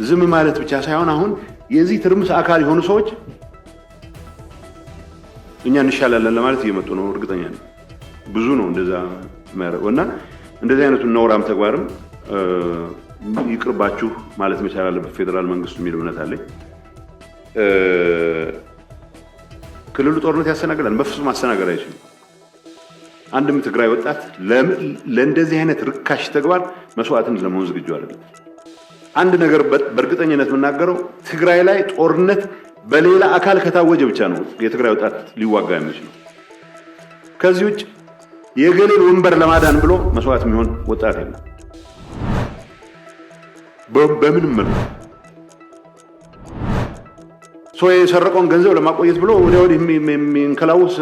S1: ዝም ማለት ብቻ ሳይሆን አሁን የዚህ ትርምስ አካል የሆኑ ሰዎች እኛ እንሻላለን ለማለት እየመጡ ነው። እርግጠኛ ነኝ ብዙ ነው እንደዛ የሚያደርገው እና እንደዚህ አይነቱን ነውራም ተግባርም ይቅርባችሁ ማለት መቻል አለበት ፌደራል መንግስቱ የሚል እምነት አለኝ። ክልሉ ጦርነት ያስተናግዳል? በፍጹም ማስተናገድ አይችልም። አንድም ትግራይ ወጣት ለእንደዚህ አይነት ርካሽ ተግባር መስዋዕትን ለመሆን ዝግጁ አይደለም። አንድ ነገር በእርግጠኝነት የምናገረው ትግራይ ላይ ጦርነት በሌላ አካል ከታወጀ ብቻ ነው የትግራይ ወጣት ሊዋጋ የሚችለው። ከዚህ ውጭ የገሌን ወንበር ለማዳን ብሎ መስዋዕት የሚሆን ወጣት የለም በምንም መልኩ። የሰረቀውን ገንዘብ ለማቆየት ብሎ ወዲያ ወዲህ የሚንከላውስ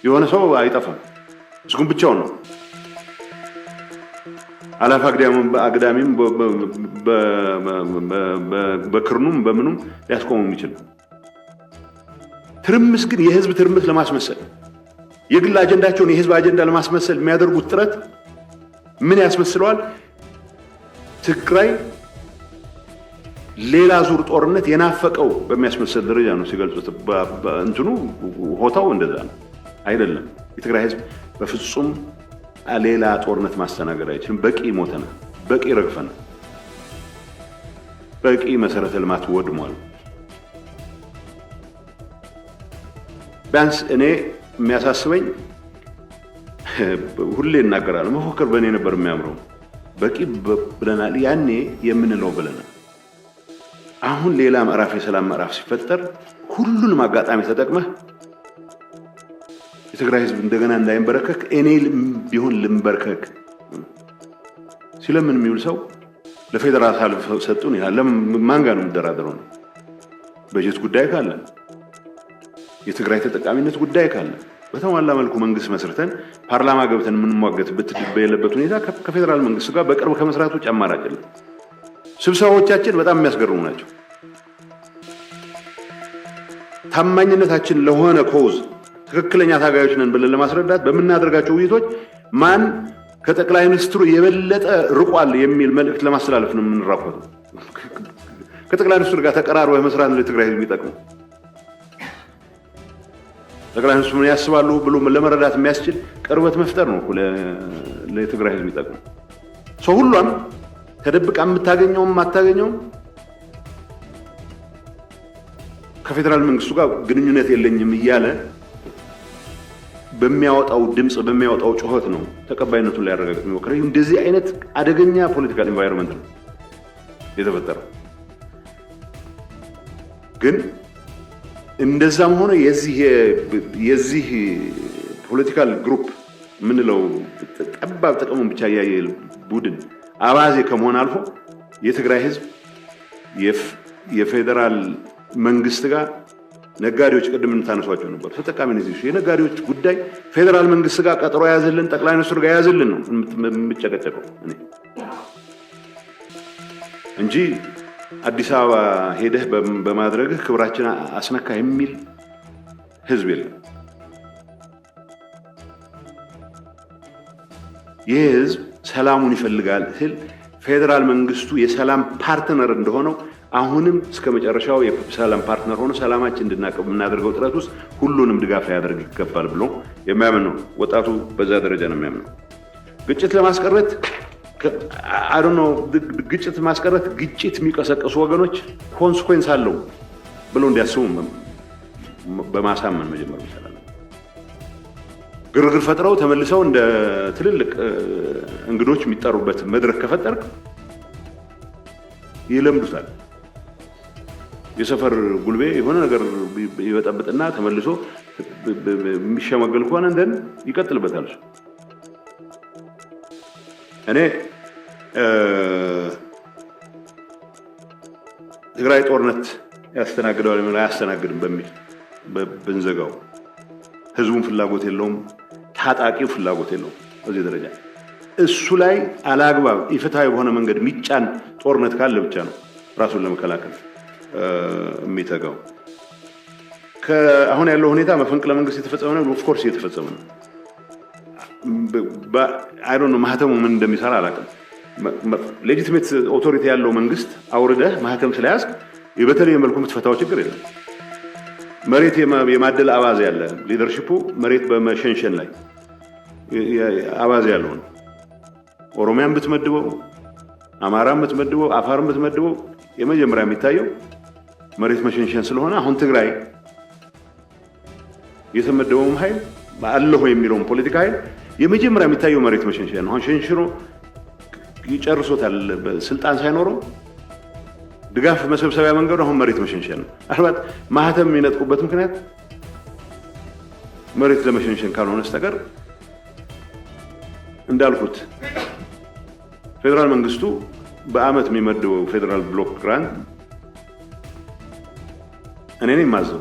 S1: የሆነ ሰው አይጠፋም። እሱም ብቻውን ነው አላፍ አግዳሚም በክርኑም በምኑም ሊያስቆሙ የሚችል ትርምስ ግን የህዝብ ትርምስ ለማስመሰል የግል አጀንዳቸውን የህዝብ አጀንዳ ለማስመሰል የሚያደርጉት ጥረት ምን ያስመስለዋል? ትግራይ ሌላ ዙር ጦርነት የናፈቀው በሚያስመስል ደረጃ ነው ሲገልጹት። እንትኑ ሆታው እንደዛ ነው አይደለም። የትግራይ ህዝብ በፍጹም ሌላ ጦርነት ማስተናገድ አይችልም። በቂ ሞተና፣ በቂ ረግፈና፣ በቂ መሰረተ ልማት ወድሟል። ቢያንስ እኔ የሚያሳስበኝ ሁሌ እናገራለሁ፣ መፎከር በእኔ ነበር የሚያምረው። በቂ ብለናል ያኔ የምንለው ብለናል። አሁን ሌላ ምዕራፍ የሰላም ምዕራፍ ሲፈጠር ሁሉንም አጋጣሚ ተጠቅመህ የትግራይ ህዝብ እንደገና እንዳይንበረከክ እኔ ቢሆን ልንበርከክ ሲለምን የሚውል ሰው ለፌደራል ሳልፍ ሰጡን ይላል። ማን ጋር ነው የሚደራደረው? ነው በጀት ጉዳይ ካለ የትግራይ ተጠቃሚነት ጉዳይ ካለ በተሟላ መልኩ መንግስት መስርተን ፓርላማ ገብተን የምንሟገትበት በሌለበት ሁኔታ ከፌደራል መንግስት ጋር በቅርብ ከመስራቱ ውጭ አማራጭ የለም። ስብሰባዎቻችን በጣም የሚያስገርሙ ናቸው። ታማኝነታችን ለሆነ ኮዝ ትክክለኛ ታጋዮች ነን ብለን ለማስረዳት በምናደርጋቸው ውይይቶች ማን ከጠቅላይ ሚኒስትሩ የበለጠ ርቋል የሚል መልእክት ለማስተላለፍ ነው የምንራኮተው። ከጠቅላይ ሚኒስትሩ ጋር ተቀራርበው መስራት ነው ለትግራይ ህዝብ የሚጠቅመው። ጠቅላይ ሚኒስትሩ ምን ያስባሉ ብሎ ለመረዳት የሚያስችል ቅርበት መፍጠር ነው ለትግራይ ህዝብ የሚጠቅመው። ሰው ሁሉም ተደብቃ የምታገኘውም አታገኘውም ከፌደራል መንግስቱ ጋር ግንኙነት የለኝም እያለ በሚያወጣው ድምጽ በሚያወጣው ጩኸት ነው ተቀባይነቱን ሊያረጋግጥ የሚሞክረው። እንደዚህ አይነት አደገኛ ፖለቲካል ኢንቫይሮንመንት ነው የተፈጠረው። ግን እንደዛም ሆነ የዚህ ፖለቲካል ግሩፕ ምንለው ጠባብ ጥቅሙን ብቻ ያየ ቡድን አባዜ ከመሆን አልፎ የትግራይ ህዝብ የፌደራል መንግስት ጋር ነጋዴዎች ቅድም እንታነሷቸው ነበር ተጠቃሚነት ይሹ የነጋዴዎች ጉዳይ ፌደራል መንግስት ጋር ቀጥሮ ያዘልን ጠቅላይ ሚኒስትሩ ጋር ያዘልን ነው የምጨቀጨቀው እንጂ አዲስ አበባ ሄደህ በማድረግህ ክብራችን አስነካ የሚል ህዝብ የለም። ይህ ህዝብ ሰላሙን ይፈልጋል ስል ፌደራል መንግስቱ የሰላም ፓርትነር እንደሆነው አሁንም እስከ መጨረሻው የሰላም ፓርትነር ሆኖ ሰላማችን እንድናቀብ የምናደርገው ጥረት ውስጥ ሁሉንም ድጋፍ ያደርግ ይገባል ብሎ የሚያምን ነው። ወጣቱ በዛ ደረጃ ነው የሚያምነው። ግጭት ለማስቀረት ግጭት ማስቀረት ግጭት የሚቀሰቀሱ ወገኖች ኮንሲኩዌንስ አለው ብሎ እንዲያስቡ በማሳመን መጀመር ይችላል። ግርግር ፈጥረው ተመልሰው እንደ ትልልቅ እንግዶች የሚጠሩበት መድረክ ከፈጠርክ ይለምዱታል። የሰፈር ጉልቤ የሆነ ነገር ይበጠብጥና ተመልሶ የሚሸመገል ከሆነ እንደን ይቀጥልበታል። እኔ ትግራይ ጦርነት ያስተናግደዋል ወይ አያስተናግድም በሚል ብንዘጋው ህዝቡን ፍላጎት የለውም፣ ታጣቂው ፍላጎት የለውም። በዚህ ደረጃ እሱ ላይ አላግባብ ኢፍትሃዊ በሆነ መንገድ የሚጫን ጦርነት ካለ ብቻ ነው ራሱን ለመከላከል የሚተጋው። አሁን ያለው ሁኔታ መፈንቅለ መንግስት የተፈጸመ ነው። ኦፍ ኮርስ የተፈጸመ ነው። አይ ዶንት ኖ ማህተሙ ምን እንደሚሰራ አላውቅም። ሌጂቲሜት ኦቶሪቲ ያለው መንግስት አውርደህ ማህተም ስለያዝክ በተለየ መልኩ የምትፈታው ችግር የለም። መሬት የማደል አባዜ ያለ ሊደርሺፑ መሬት በመሸንሸን ላይ አባዜ ያለው ነው። ኦሮሚያን ብትመድበው፣ አማራን ብትመድበው፣ አፋርን ብትመድበው የመጀመሪያ የሚታየው መሬት መሸንሸን ስለሆነ አሁን ትግራይ የተመደበውም ኃይል አለሁ የሚለውም ፖለቲካ ኃይል የመጀመሪያ የሚታየው መሬት መሸንሸን ነው። አሁን ሸንሽኖ ይጨርሶታል። ስልጣን ሳይኖረው ድጋፍ መሰብሰቢያ መንገዱ አሁን መሬት መሸንሸን ነው። አልባት ማህተም የሚነጥቁበት ምክንያት መሬት ለመሸንሸን ካልሆነ በስተቀር እንዳልኩት ፌደራል መንግስቱ በአመት የሚመድበው ፌደራል ብሎክ ግራንት እኔ ነኝ የማዘው።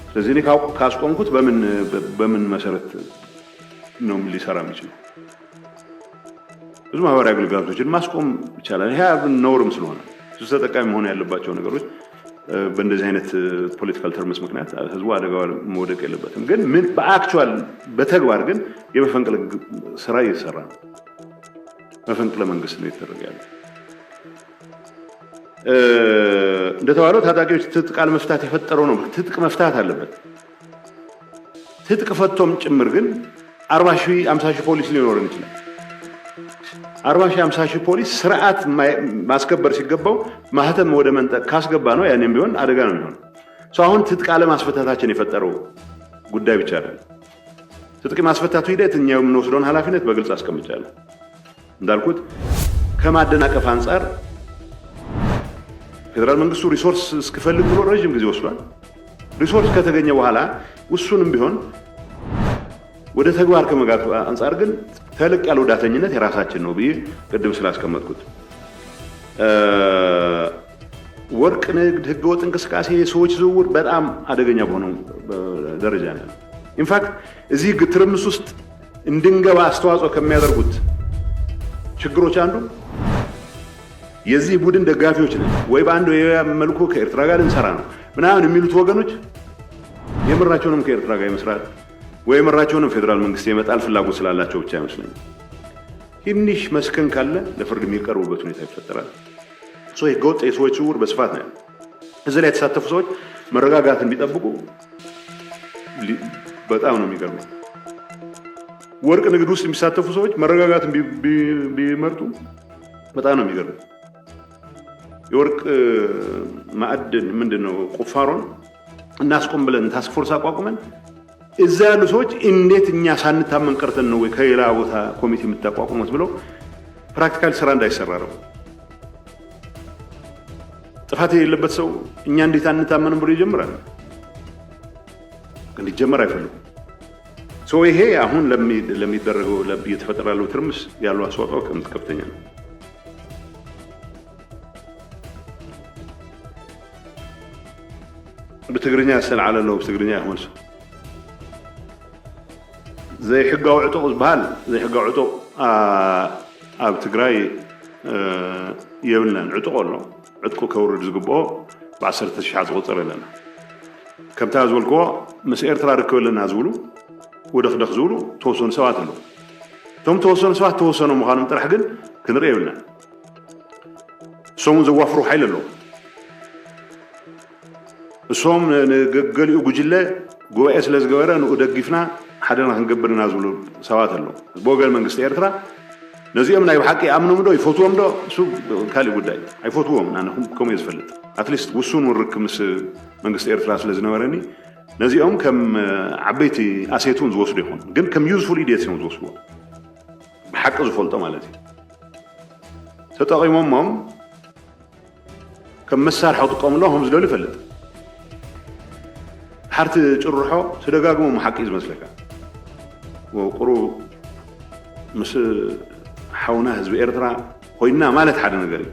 S1: ስለዚህ እኔ ካስቆምኩት በምን መሰረት ነው ሊሰራ የሚችለው? ብዙ ማህበራዊ አገልግሎቶችን ማስቆም ይቻላል። ይሄ ነውርም ስለሆነ ተጠቃሚ መሆን ያለባቸው ነገሮች በእንደዚህ አይነት ፖለቲካል ተርምስ ምክንያት ህዝቡ አደጋው መውደቅ የለበትም። ግን ምን በአክቹዋል በተግባር ግን የመፈንቅለ ስራ እየተሰራ ነው። መፈንቅለ መንግስት ነው የተደረገ ያለው። እንደተባለው ታጣቂዎች ትጥቅ መፍታት የፈጠረው ነው። ትጥቅ መፍታት አለበት። ትጥቅ ፈቶም ጭምር ግን 40 ሺህ 50 ሺህ ፖሊስ ሊኖር ይችላል። 40 ሺህ 50 ሺህ ፖሊስ ስርዓት ማስከበር ሲገባው ማህተም ወደ መንጠቅ ካስገባ ነው ያኔም ቢሆን አደጋ ነው የሚሆነው። አሁን ትጥቅ ማስፈታታችን የፈጠረው ጉዳይ ብቻ አይደለም። ትጥቅ ማስፈታቱ ሂደት እኛ የምንወስደውን ኃላፊነት በግልጽ አስቀምጫለሁ። እንዳልኩት ከማደናቀፍ አንጻር ፌደራል መንግስቱ ሪሶርስ እስከፈልግ ብሎ ረጅም ጊዜ ወስዷል። ሪሶርስ ከተገኘ በኋላ ውሱንም ቢሆን ወደ ተግባር ከመጋቱ አንጻር ግን ተልቅ ያለው ዳተኝነት የራሳችን ነው ብዬ ቅድም ስላስቀመጥኩት ወርቅ ንግድ፣ ህገወጥ እንቅስቃሴ፣ ሰዎች ዝውውር በጣም አደገኛ በሆነው ደረጃ ነው። ኢንፋክት እዚህ ትርምስ ውስጥ እንድንገባ አስተዋጽኦ ከሚያደርጉት ችግሮች አንዱ የዚህ ቡድን ደጋፊዎች ነን ወይ በአንድ መልኩ ከኤርትራ ጋር እንሰራ ነው ምናምን የሚሉት ወገኖች የምራቸውንም ከኤርትራ ጋር ይመስራል ወይ የምራቸውንም ፌደራል መንግስት የመጣል ፍላጎት ስላላቸው ብቻ አይመስለኝም። ትንሽ መስከን ካለ ለፍርድ የሚቀርቡበት ሁኔታ ይፈጠራል። ህገወጥ የሰዎች ዝውውር በስፋት ነው። እዚህ ላይ የተሳተፉ ሰዎች መረጋጋትን ቢጠብቁ በጣም ነው የሚገርመው። ወርቅ ንግድ ውስጥ የሚሳተፉ ሰዎች መረጋጋትን ቢመርጡ በጣም ነው የሚገርመው። የወርቅ ማዕድን ምንድነው ቁፋሮን እናስቆም ብለን ታስክ ፎርስ አቋቁመን እዛ ያሉ ሰዎች እንዴት እኛ ሳንታመን ቀርተን ነው ወይ ከሌላ ቦታ ኮሚቴ የምታቋቁሙት ብለው ፕራክቲካል ስራ እንዳይሰራ ነው። ጥፋት የሌለበት ሰው እኛ እንዴት አንታመንም ብሎ ይጀምራል። ግን ይጀምር አይፈልጉም። ይሄ አሁን ለሚደረገው እየተፈጠረ ያለው ትርምስ ያለው አስተዋጽኦ ከፍተኛ ነው። بتقرنيا سل على لو بتقرنيا هونس زي حقوا عطو زبال زي حقوا عطو بتقراي يبلنا عطو قولنا عطكو كورد زقبو بعشرة تشحات غطر لنا كم تازولكو مسير ترى ركول لنا زولو ودخ زولو توصون سوات له ثم توصون سوات توصونوا مخانم ترحقن كنري يبلنا سوم زوافرو حيل له الصوم قال يوجله جوا أسلس جوارا ودقفنا حدنا هنقبلنا زولو سوات له بوجل من قصة إيرترا نزيم نايب حكي أمنهم ده يفوتوهم ده شو كالي بداي يفوتوهم أنا كم يزفلت أتليست وصون ورك من قصة إيرترا أسلس نوراني نزيم كم عبيتي أسيتون زوسليهم جن كم يوزفول إيديتهم زوسلوا بحق زفول تمالتي ستاقي مام كم مسار حطوا قام لهم زلوا فلت حرت جرحه سدقاقمو محقيز مسلكا وقرو مس حونا حزب إيرترا خوينا مالت حد نقري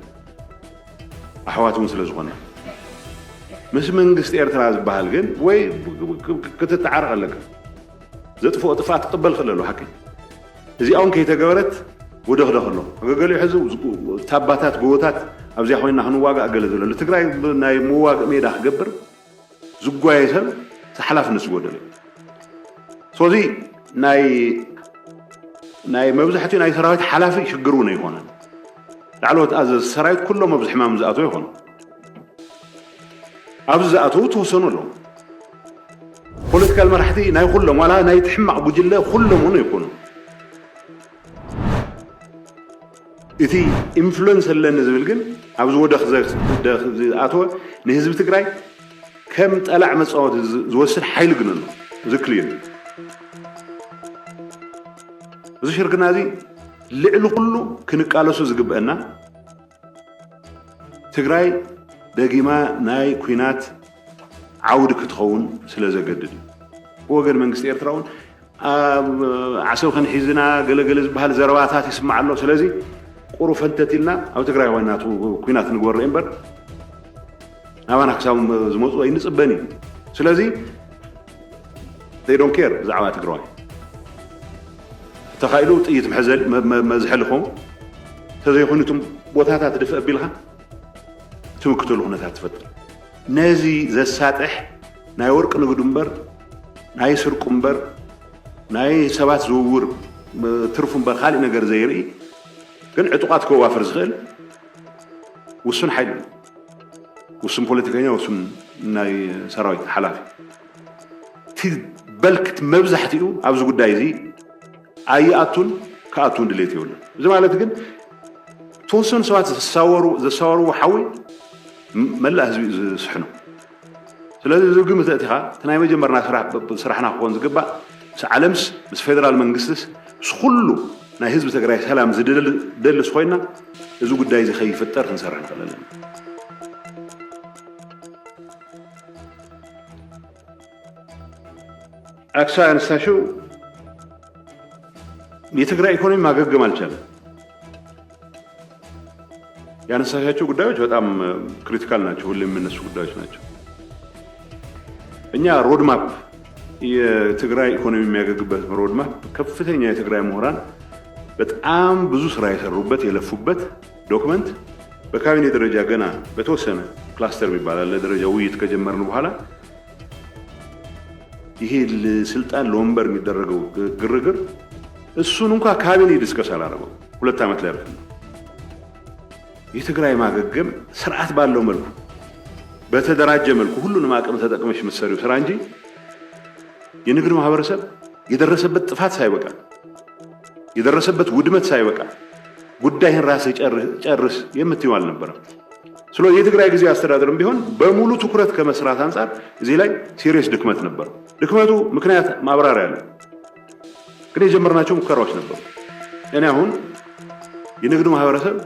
S1: أحواتهم سلزغنا مس منقست إيرترا زبال جن وي كتتعرق لك زت فوق طفات قبل خلله حكي زي أون كي تجورت ودخله قال لي حزب تاباتات قوتات أبزي خوينا هنواقع قال له لتقرأ ناي مواقع ميدا قبر زقواي سب سحلاف نسقود له صوزي ناي مبزحتي ناي سرايت حلافي شجرونه يهون لعلوت أزز سرايت كله مبزح ما مزقته يهون أبزقته توصلوا له بوليتيكال مرحتي ناي كلهم ولا ناي تحمق بوجله كلهم هنا يكونوا إتي إنفلونس اللي نزل جن أبز ودخ زي أتوه نهزب تقرأي كم طلع مصوت زوسر حيل جنن ذكرين زي شركنا دي لعلو كله كنقالسو زغبنا تግራይ دقيما ناي كوينات عود كتخون سلازقدد وغير منغست ኤርትራውን عسو خنحيزنا قلقل زبحال زرواتات يسمع له سلازي قرو فنتتلنا او تግራይ ويناتو كوينات نغور امبر أنا أحسن زموت وين نصبني سلازي they don't care زعوات تقرأي تخيلوا تيجي محزل مزحلهم تزي يخونتم بوتات تدفع بيلها تمكتوا هنا تفتر نازي زساتح ناي ورق نقدمبر ناي سرقمبر ناي سبات زوور ترفمبر خالي نجار زيري كن عتقات كوافر زغل وسن حيل وسن بوليتيكيا وسن ناي سراويت حلافي تي بلكت مبزحتيو ابز غداي زي اياتون كاتون دليتي ولا زي مالت كن توسن سوات زساورو حوي ملا حزب صحنو ስለዚህ ዝግም ተእቲኻ ተናይ መጀመርና ስራሕና ክኾን ዝግባእ ዓለምስ ምስ ፌደራል መንግስትስ ኩሉ ናይ ህዝቢ ትግራይ ሰላም ዝደልስ ኮይና እዚ ጉዳይ እዚ ከይፍጠር ክንሰርሕ ንኽእል ኣለና አክሳ ያነሳሽው የትግራይ ኢኮኖሚ ማገገም አልቻለም ያነሳሻቸው ጉዳዮች በጣም ክሪቲካል ናቸው ሁሌም የሚነሱ ጉዳዮች ናቸው እኛ ሮድማፕ የትግራይ ኢኮኖሚ የሚያገግበት ሮድማፕ ከፍተኛ የትግራይ ምሁራን በጣም ብዙ ስራ የሰሩበት የለፉበት ዶክመንት በካቢኔ ደረጃ ገና በተወሰነ ክላስተር ይባላል ለደረጃ ውይይት ከጀመርን በኋላ ይሄ ለስልጣን ለወንበር የሚደረገው ግርግር እሱን እንኳን ካቢኔ ዲስከስ አላረገው 2 ዓመት ላይ አርፈ የትግራይ ማገገም ስርዓት ባለው መልኩ በተደራጀ መልኩ ሁሉንም አቅም ተጠቅመሽ መሰሪው ስራ እንጂ የንግድ ማህበረሰብ የደረሰበት ጥፋት ሳይበቃ የደረሰበት ውድመት ሳይበቃ ጉዳይን ራስ ጨርስ የምትይው አልነበረም ስለዚህ የትግራይ ጊዜ አስተዳደርም ቢሆን በሙሉ ትኩረት ከመስራት አንፃር እዚህ ላይ ሲሪየስ ድክመት ነበር ድክመቱ ምክንያት ማብራሪያ አለ ግን የጀመርናቸው ሙከራዎች ነበሩ እኔ አሁን የንግድ ማህበረሰብ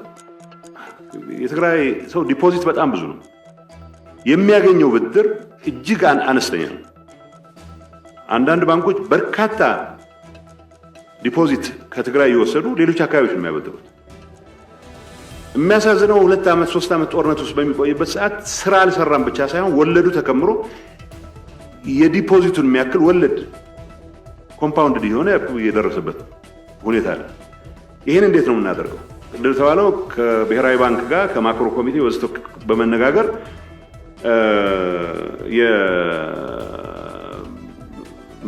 S1: የትግራይ ሰው ዲፖዚት በጣም ብዙ ነው የሚያገኘው ብድር እጅግ አነስተኛ ነው አንዳንድ ባንኮች በርካታ ዲፖዚት ከትግራይ ይወሰዱ ሌሎች አካባቢዎች ነው የሚያበድሩት የሚያሳዝነው 2 ዓመት 3 ዓመት ጦርነት ውስጥ በሚቆይበት ሰዓት ስራ አልሰራም ብቻ ሳይሆን ወለዱ ተከምሮ የዲፖዚቱን የሚያክል ወለድ ኮምፓውንድ ሊሆነ የደረሰበት ሁኔታ አለ ይሄን እንዴት ነው የምናደርገው እንደተባለው ከብሔራዊ ባንክ ጋር ከማክሮ ኮሚቴ ወስቶ በመነጋገር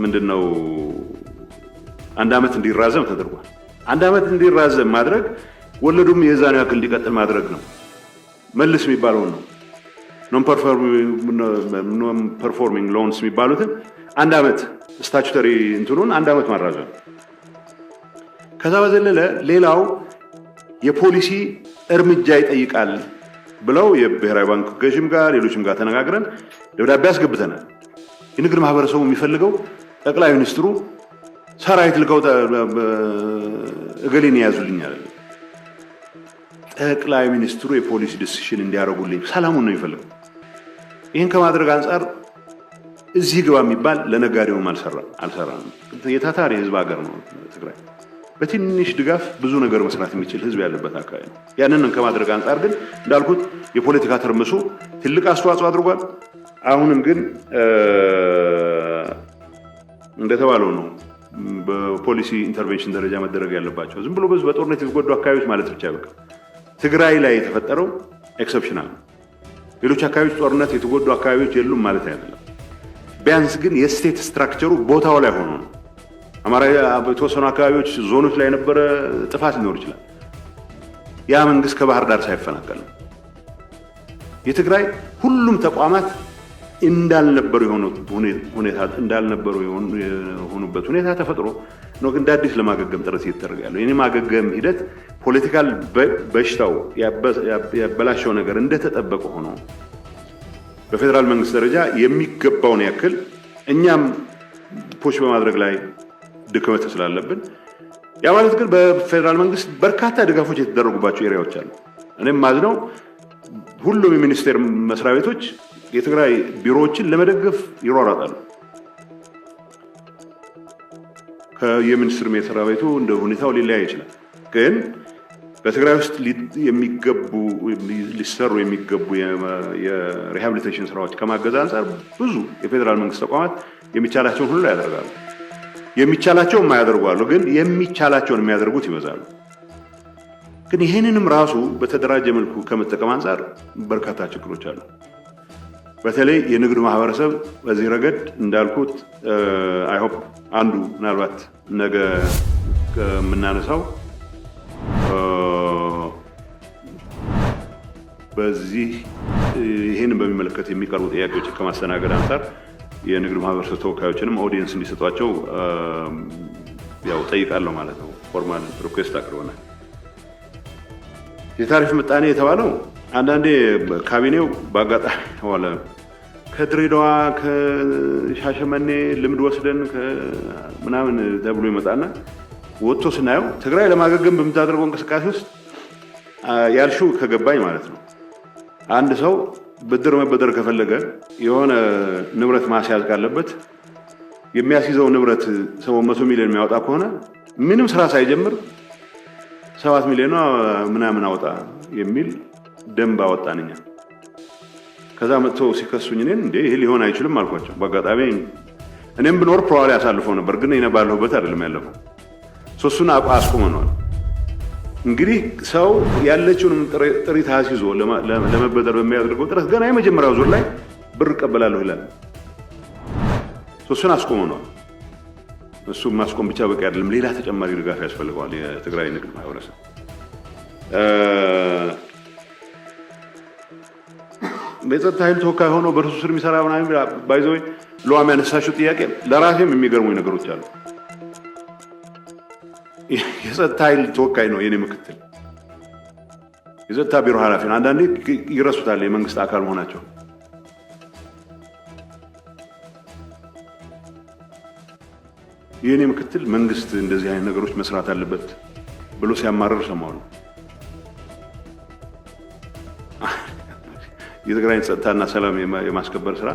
S1: ምንድነው አንድ ዓመት እንዲራዘም ተደርጓል አንድ ዓመት እንዲራዘም ማድረግ ወለዱም የዛን ያክል እንዲቀጥል ማድረግ ነው መልስ የሚባለው ነው ኖን ፐርፎርሚንግ ሎንስ የሚባሉት አንድ ዓመት ስታቹተሪ እንትኑን አንድ ዓመት ማራዘም ከዛ በዘለለ ሌላው የፖሊሲ እርምጃ ይጠይቃል ብለው የብሔራዊ ባንክ ገዥም ጋር ሌሎችም ጋር ተነጋግረን ደብዳቤ አስገብተናል የንግድ ማህበረሰቡ የሚፈልገው ጠቅላይ ሚኒስትሩ ሰራዊት ልከው እገሌን ያዙልኛል ጠቅላይ ሚኒስትሩ የፖሊሲ ዲሲሽን እንዲያደርጉልኝ ሰላሙን ነው የሚፈልገው ይሄን ከማድረግ አንፃር እዚህ ግባ የሚባል ለነጋዴውም አልሰራም የታታሪ ህዝብ ሀገር ነው ትግራይ በትንሽ ድጋፍ ብዙ ነገር መስራት የሚችል ህዝብ ያለበት አካባቢ ነው ያንን ከማድረግ አንፃር ግን እንዳልኩት የፖለቲካ ተርምሱ ትልቅ አስተዋጽኦ አድርጓል አሁንም ግን እንደተባለው ነው በፖሊሲ ኢንተርቬንሽን ደረጃ መደረግ ያለባቸው ዝም ብሎ በጦርነት የተጎዱ አካባቢዎች ማለት ብቻ በቃ ትግራይ ላይ የተፈጠረው ኤክሰፕሽናል ሌሎች አካባቢዎች ጦርነት የተጎዱ አካባቢዎች የሉም ማለት አይደለም ቢያንስ ግን የስቴት ስትራክቸሩ ቦታው ላይ ሆኖ ነው አማራ በተወሰኑ አካባቢዎች ዞኖች ላይ የነበረ ጥፋት ሊኖር ይችላል ያ መንግስት ከባህር ዳር ሳይፈናቀል የትግራይ ሁሉም ተቋማት እንዳልነበሩ የሆኑበት ሁኔታ ተፈጥሮ ነው ግን ዳዲስ ለማገገም ጥረት እየተደረገ ያለው የኔ ማገገም ሂደት ፖለቲካል በሽታው ያበላሸው ነገር እንደተጠበቀ ሆኖ በፌደራል መንግስት ደረጃ የሚገባውን ያክል እኛም ፑሽ በማድረግ ላይ ድክመት ስላለብን ያ ማለት ግን በፌደራል መንግስት በርካታ ድጋፎች የተደረጉባቸው ኤሪያዎች አሉ እኔም ማዝነው ሁሉም የሚኒስቴር መስሪያ ቤቶች የትግራይ ቢሮዎችን ለመደገፍ ይሯሯጣሉ ከየሚኒስትር መስሪያ ቤቱ እንደ ሁኔታው ሊለያይ ይችላል ግን በትግራይ ውስጥ ሊሰሩ የሚገቡ የሪሃቢሊቴሽን ስራዎች ከማገዝ አንፃር ብዙ የፌደራል መንግስት ተቋማት የሚቻላቸውን ሁሉ ያደርጋሉ የሚቻላቸውን ማያደርጓሉ ግን የሚቻላቸውን የሚያደርጉት ይበዛሉ ግን ይሄንንም ራሱ በተደራጀ መልኩ ከመጠቀም አንፃር በርካታ ችግሮች አሉ በተለይ የንግድ ማህበረሰብ በዚህ ረገድ እንዳልኩት አይ ሆፕ አንዱ ምናልባት ነገ ከምናነሳው በዚህ ይሄን በሚመለከት የሚቀርቡ ጥያቄዎች ከማስተናገድ አንፃር የንግድ ማህበረሰብ ተወካዮችንም ኦዲየንስ እንዲሰጧቸው ያው ጠይቃለሁ ማለት ነው። ፎርማል ሪኩዌስት አቅርበናል። የታሪፍ ምጣኔ የተባለው አንዳንዴ ካቢኔው በአጋጣሚ ዋለ ከድሬዳዋ ከሻሸመኔ ልምድ ወስደን ምናምን ተብሎ ይመጣና ወጥቶ ስናየው ትግራይ ለማገገም በምታደርገው እንቅስቃሴ ውስጥ ያልሽው ከገባኝ ማለት ነው አንድ ሰው ብድር መበደር ከፈለገ የሆነ ንብረት ማስያዝ ካለበት የሚያስይዘው ንብረት 700 ሚሊዮን የሚያወጣ ከሆነ ምንም ስራ ሳይጀምር 7 ሚሊዮን ምናምን አወጣ የሚል ደንብ አወጣንኛ። ከዛ መጥተው ሲከሱኝ እኔን እንዴ ይሄ ሊሆን አይችልም አልኳቸው። በአጋጣሚ እኔም ብኖር ፕሮባብሊ አሳልፈው ነበር፣ ግን እኔ ባለሁበት አይደለም ያለፈው። ሶስቱን አስቆመናል። እንግዲህ ሰው ያለችውን ጥሪት አስይዞ ለመበደር በሚያደርገው ጥረት ገና የመጀመሪያው ዙር ላይ ብር እቀበላለሁ ይላል። ሶስቱን አስቆመናል። እሱ ማስቆም ብቻ በቂ አይደለም፣ ሌላ ተጨማሪ ድጋፍ ያስፈልገዋል የትግራይ ንግድ ማህበረሰብ። የጸጥታ ኃይል ተወካይ ሆኖ በእርሱ ስር የሚሰራ ምናምን ባይዘው ለዋም ያነሳሽው ጥያቄ ለራሴም የሚገርሙኝ ነገሮች አሉ። የጸጥታ ኃይል ተወካይ ነው የኔ ምክትል፣ የጸጥታ ቢሮ ኃላፊ ነው። አንዳንዴ ይረሱታል የመንግስት አካል መሆናቸው። የኔ ምክትል መንግስት እንደዚህ አይነት ነገሮች መስራት አለበት ብሎ ሲያማረር ሰማሁ። የትግራይን ጸጥታና ሰላም የማስከበር ስራ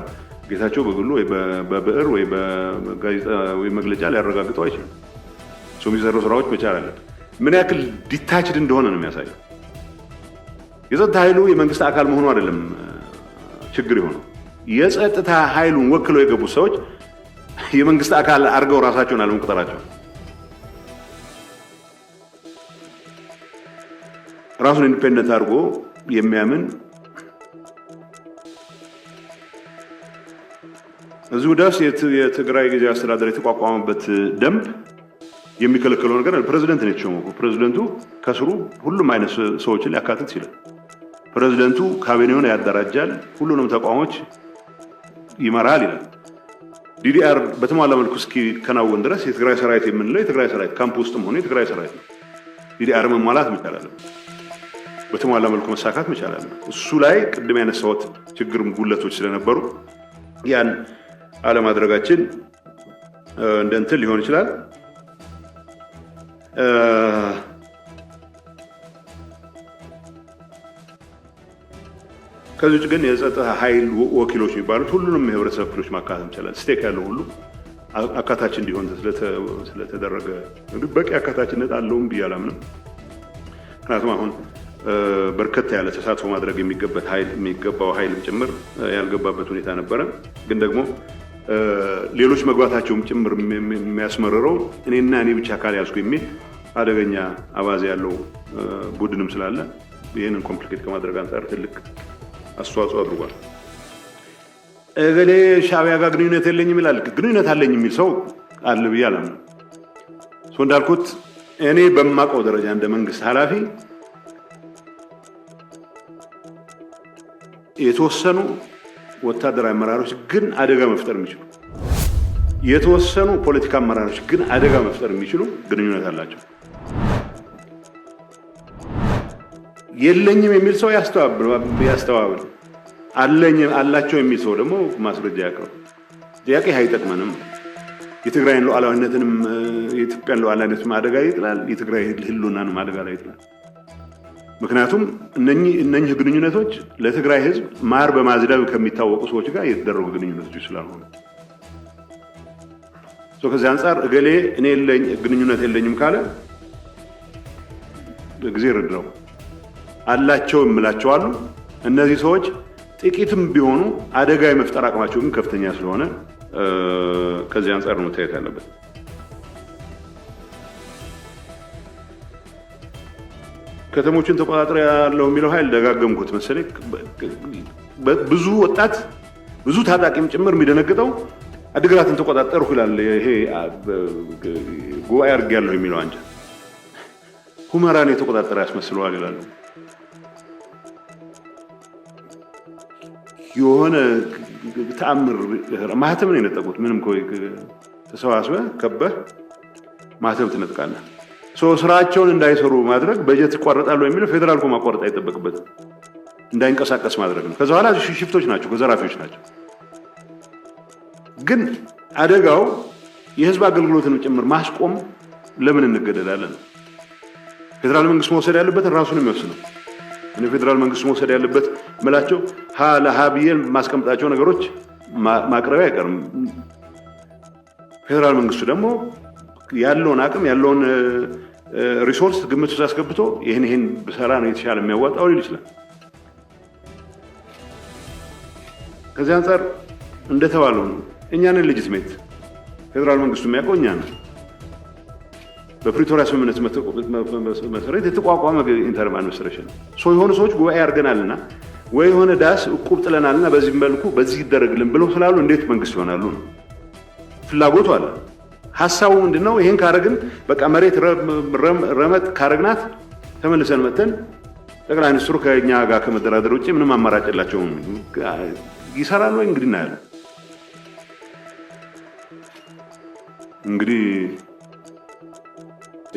S1: ጌታቸው በግሉ ወይ በብዕር ወይ በጋዜጣ ወይ መግለጫ ሊያረጋግጠው አይችልም። ሰው የሚሰሩ ስራዎች መቻል አለበት። ምን ያክል ዲታችድ እንደሆነ ነው የሚያሳየው። የጸጥታ ኃይሉ የመንግስት አካል መሆኑ አይደለም ችግር የሆነው፣ የጸጥታ ኃይሉን ወክለው የገቡ ሰዎች የመንግስት አካል አድርገው ራሳቸውን አለመቁጠራቸው። ራሱን ኢንዲፔንደንት አድርጎ የሚያምን እዚሁ ድረስ የትግራይ ጊዜያዊ አስተዳደር የተቋቋመበት ደንብ የሚከለክለው ነገር ፕሬዝዳንት ነው የተሾመው። ፕሬዝዳንቱ ከስሩ ሁሉም አይነት ሰዎችን ሊያካትት ይችላል። ፕሬዝዳንቱ ካቢኔውን ያደራጃል፣ ሁሉንም ተቋሞች ይመራል ይላል። ዲዲአር በተሟላ መልኩ እስኪከናወን ድረስ የትግራይ ሰራዊት የምንለው የትግራይ ሰራዊት ካምፕ ውስጥም ሆነ የትግራይ ሰራዊት ነው። ዲዲአር መሟላት መቻል አለበት፣ በተሟላ መልኩ መሳካት መቻል አለበት። እሱ ላይ ቅድም ያነሳሁት ችግርም ጉለቶች ስለነበሩ ያን አለማድረጋችን እንደ እንትን ሊሆን ይችላል። ከዚህ ውጭ ግን የጸጥታ ኃይል ወኪሎች የሚባሉት ሁሉንም የህብረተሰብ ክፍሎች ማካተት ይችላል። ስቴክ ያለው ሁሉ አካታች እንዲሆን ስለተደረገ በቂ አካታችነት አለውም ብዬ አላምንም። ምክንያቱም አሁን በርከት ያለ ተሳትፎ ማድረግ የሚገባው ኃይልም ጭምር ያልገባበት ሁኔታ ነበረ። ግን ደግሞ ሌሎች መግባታቸውም ጭምር የሚያስመርረው እኔና እኔ ብቻ ካልያዝኩ የሚል አደገኛ አባዜ ያለው ቡድንም ስላለ ይህንን ኮምፕሊኬት ከማድረግ አንጻር ትልቅ አስተዋጽኦ አድርጓል። እገሌ ሻዕቢያ ጋር ግንኙነት የለኝም ይላል። ግንኙነት አለኝ የሚል ሰው አለ ብዬ አላምንም። እንዳልኩት እኔ በማውቀው ደረጃ እንደ መንግስት ኃላፊ የተወሰኑ ወታደራዊ አመራሮች ግን አደጋ መፍጠር የሚችሉ የተወሰኑ ፖለቲካ አመራሮች ግን አደጋ መፍጠር የሚችሉ ግንኙነት አላቸው። የለኝም የሚል ሰው ያስተባብል፣ አላቸው የሚል ሰው ደግሞ ማስረጃ ያቅርብ። ጥያቄ አይጠቅመንም። የትግራይን ሉዓላዊነትንም የኢትዮጵያን ሉዓላዊነትንም አደጋ ይጥላል፣ የትግራይ ህልውናንም አደጋ ላይ ይጥላል። ምክንያቱም እነኚህ ግንኙነቶች ለትግራይ ህዝብ ማር በማዝዳብ ከሚታወቁ ሰዎች ጋር የተደረጉ ግንኙነቶች ስላልሆኑ ከዚህ አንጻር እገሌ እኔ ግንኙነት የለኝም ካለ ጊዜ ረድረው አላቸው የምላቸው አሉ። እነዚህ ሰዎች ጥቂትም ቢሆኑ አደጋ የመፍጠር አቅማቸው ግን ከፍተኛ ስለሆነ ከዚህ አንጻር ነው መታየት ያለበት። ከተሞችን ተቆጣጥሮ ያለው የሚለው ኃይል ደጋገምኩት መሰለኝ። ብዙ ወጣት ብዙ ታጣቂም ጭምር የሚደነግጠው አድግራትን ተቆጣጠርኩ ይላል። ይሄ ጉባኤ አድርጌያለሁ የሚለው አንጃ ሁመራን የተቆጣጠረ ያስመስለዋል ይላሉ። የሆነ ተአምር ማህተም ነው የነጠቁት። ምንም ተሰባስበህ ከበህ ማህተም ትነጥቃለህ። ስራቸውን እንዳይሰሩ ማድረግ በጀት ይቋረጣሉ የሚለው ፌደራል እኮ ማቋረጥ አይጠበቅበትም። እንዳይንቀሳቀስ ማድረግ ነው። ከዛ በኋላ ሽፍቶች ናቸው፣ ዘራፊዎች ናቸው። ግን አደጋው የህዝብ አገልግሎትን ጭምር ማስቆም ለምን እንገደዳለን? ፌደራል መንግስት መውሰድ ያለበት ራሱን የሚወስነው። እኔ ፌደራል መንግስት መውሰድ ያለበት መላቸው ለሃብዬን ማስቀምጣቸው ነገሮች ማቅረቢያ አይቀርም። ፌደራል መንግስቱ ደግሞ ያለውን አቅም ያለውን ሪሶርስ ግምት ውስጥ አስገብቶ ይሄን በሰራ ነው የተሻለ የሚያዋጣው ሊል ይችላል። ከዚህ አንፃር እንደተባለው ነው እኛንን ሌጂቲሜት ፌደራል መንግስቱ የሚያውቀው እኛ ነው። በፕሪቶሪያ ስምምነት መሰረት የተቋቋመ ኢንተርም አድሚኒስትሬሽን የሆኑ ሰዎች ጉባኤ አድርገናልና ወይ የሆነ ዳስ እቁብ ጥለናልና በዚህ መልኩ በዚህ ይደረግልን ብለው ስላሉ እንዴት መንግስት ይሆናሉ ነው ፍላጎቱ አለ። ሐሳቡ ምንድነው? ይሄን ካረግን በቃ መሬት ረመጥ ካረግናት ተመልሰን መተን ጠቅላይ ሚኒስትሩ ከኛ ጋር ከመደራደር ውጪ ምንም አማራጭ የላቸውም። ይሰራል ወይ እንግዲህ እናያለን። እንግዲህ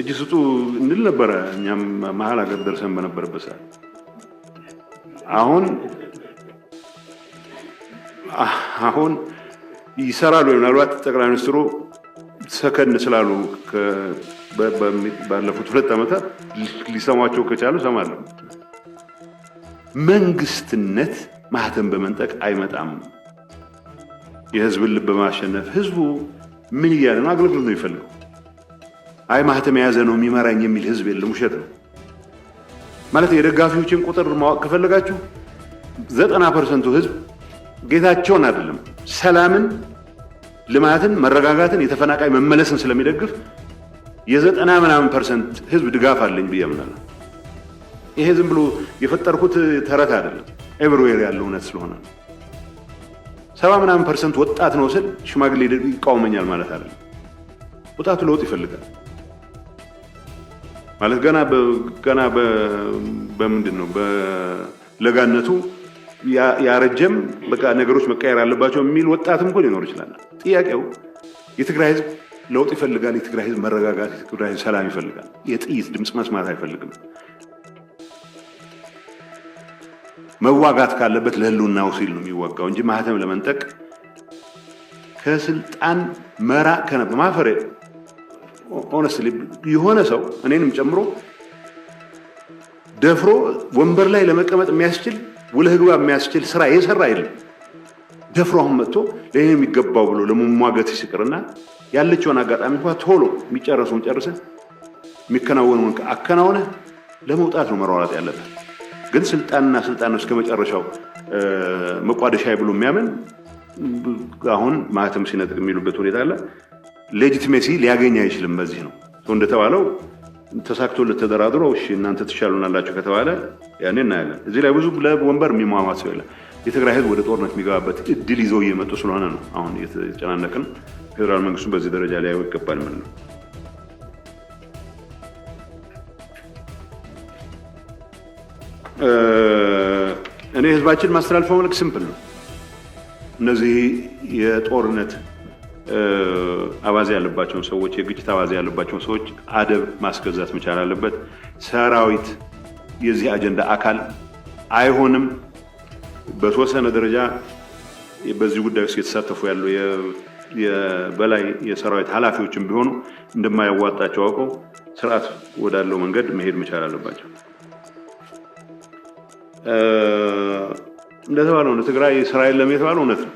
S1: እጅ ስጡ እንል ነበረ እኛም መሀል ሀገር ደርሰን በነበረበት ሰዓት። አሁን ይሰራል ወይ? ምናልባት ጠቅላይ ሚኒስትሩ ሰከን ስላሉ ባለፉት 2 ዓመታት ሊሰሟቸው ከቻሉ ሰማለሁ። መንግስትነት ማህተም በመንጠቅ አይመጣም። የህዝብን ልብ በማሸነፍ ህዝቡ ምን እያለ ነው? አገልግሎት ነው የሚፈልገው። አይ ማህተም የያዘ ነው የሚመራኝ የሚል ህዝብ የለም። ውሸት ነው ማለት። የደጋፊዎችን ቁጥር ማወቅ ከፈለጋችሁ 90% ህዝብ ጌታቸውን አይደለም ሰላምን፣ ልማትን፣ መረጋጋትን፣ የተፈናቃይ መመለስን ስለሚደግፍ የ90% ህዝብ ድጋፍ አለኝ ብዬ አምናለሁ። ይሄ ዝም ብሎ የፈጠርኩት ተረት አይደለም፣ ኤቭሪዌር ያለው እውነት ስለሆነ 70% ወጣት ነው ስል ሽማግሌ ይቃወመኛል ማለት አይደለም። ወጣቱ ለውጥ ይፈልጋል ማለት ገና በምንድን ነው በለጋነቱ ያረጀም በቃ ነገሮች መቀየር አለባቸው የሚል ወጣትም እኮ ሊኖር ይችላል። ጥያቄው የትግራይ ህዝብ ለውጥ ይፈልጋል። የትግራይ ህዝብ መረጋጋት፣ የትግራይ ህዝብ ሰላም ይፈልጋል። የጥይት ድምፅ መስማት አይፈልግም። መዋጋት ካለበት ለህልውናው ሲል ነው የሚዋጋው እንጂ ማህተም ለመንጠቅ ከስልጣን መራቅ ከነበ ማፈረ ሆነስትሊ የሆነ ሰው እኔንም ጨምሮ ደፍሮ ወንበር ላይ ለመቀመጥ የሚያስችል ውለህ ግባ የሚያስችል ስራ የሰራ አይደለም። ደፍሮ አሁን መጥቶ ለኔ የሚገባው ብሎ ለመሟገት ሲቀርና ያለችውን አጋጣሚ እንኳን ቶሎ የሚጨርሰውን ጨርሰ የሚከናወነውን አከናውነ ለመውጣት ነው መሯሯጥ ያለበት። ግን ስልጣን ነው እስከመጨረሻው መቋደሻ ብሎ የሚያምን አሁን ማህተም ሲነጥቅ የሚሉበት ሁኔታ አለ። ሌጂቲሜሲ ሊያገኝ አይችልም። በዚህ ነው እንደተባለው ተሳክቶለት ተደራድሮ እሺ እናንተ ትሻሉናላችሁ ከተባለ ያኔ እናያለን። እዚህ ላይ ብዙ ለወንበር የሚሟሟት ሰው የለም። የትግራይ ህዝብ ወደ ጦርነት የሚገባበት እድል ይዘው እየመጡ ስለሆነ ነው አሁን እየተጨናነቅን። ፌደራል መንግስቱን በዚህ ደረጃ ላይ ይገባል ማለት ነው። እኔ ህዝባችን ማስተላለፈው መልእክት ሲምፕል ነው። እነዚህ የጦርነት አባዜ ያለባቸውን ሰዎች፣ የግጭት አባዜ ያለባቸውን ሰዎች አደብ ማስገዛት መቻል አለበት። ሰራዊት የዚህ አጀንዳ አካል አይሆንም። በተወሰነ ደረጃ በዚህ ጉዳይ ውስጥ የተሳተፉ ያሉ የበላይ የሰራዊት ኃላፊዎችም ቢሆኑ እንደማያዋጣቸው አውቀው ስርዓት ወዳለው መንገድ መሄድ መቻል አለባቸው። እንደተባለው ነው ትግራይ ስራ የለም የተባለው እውነት ነው።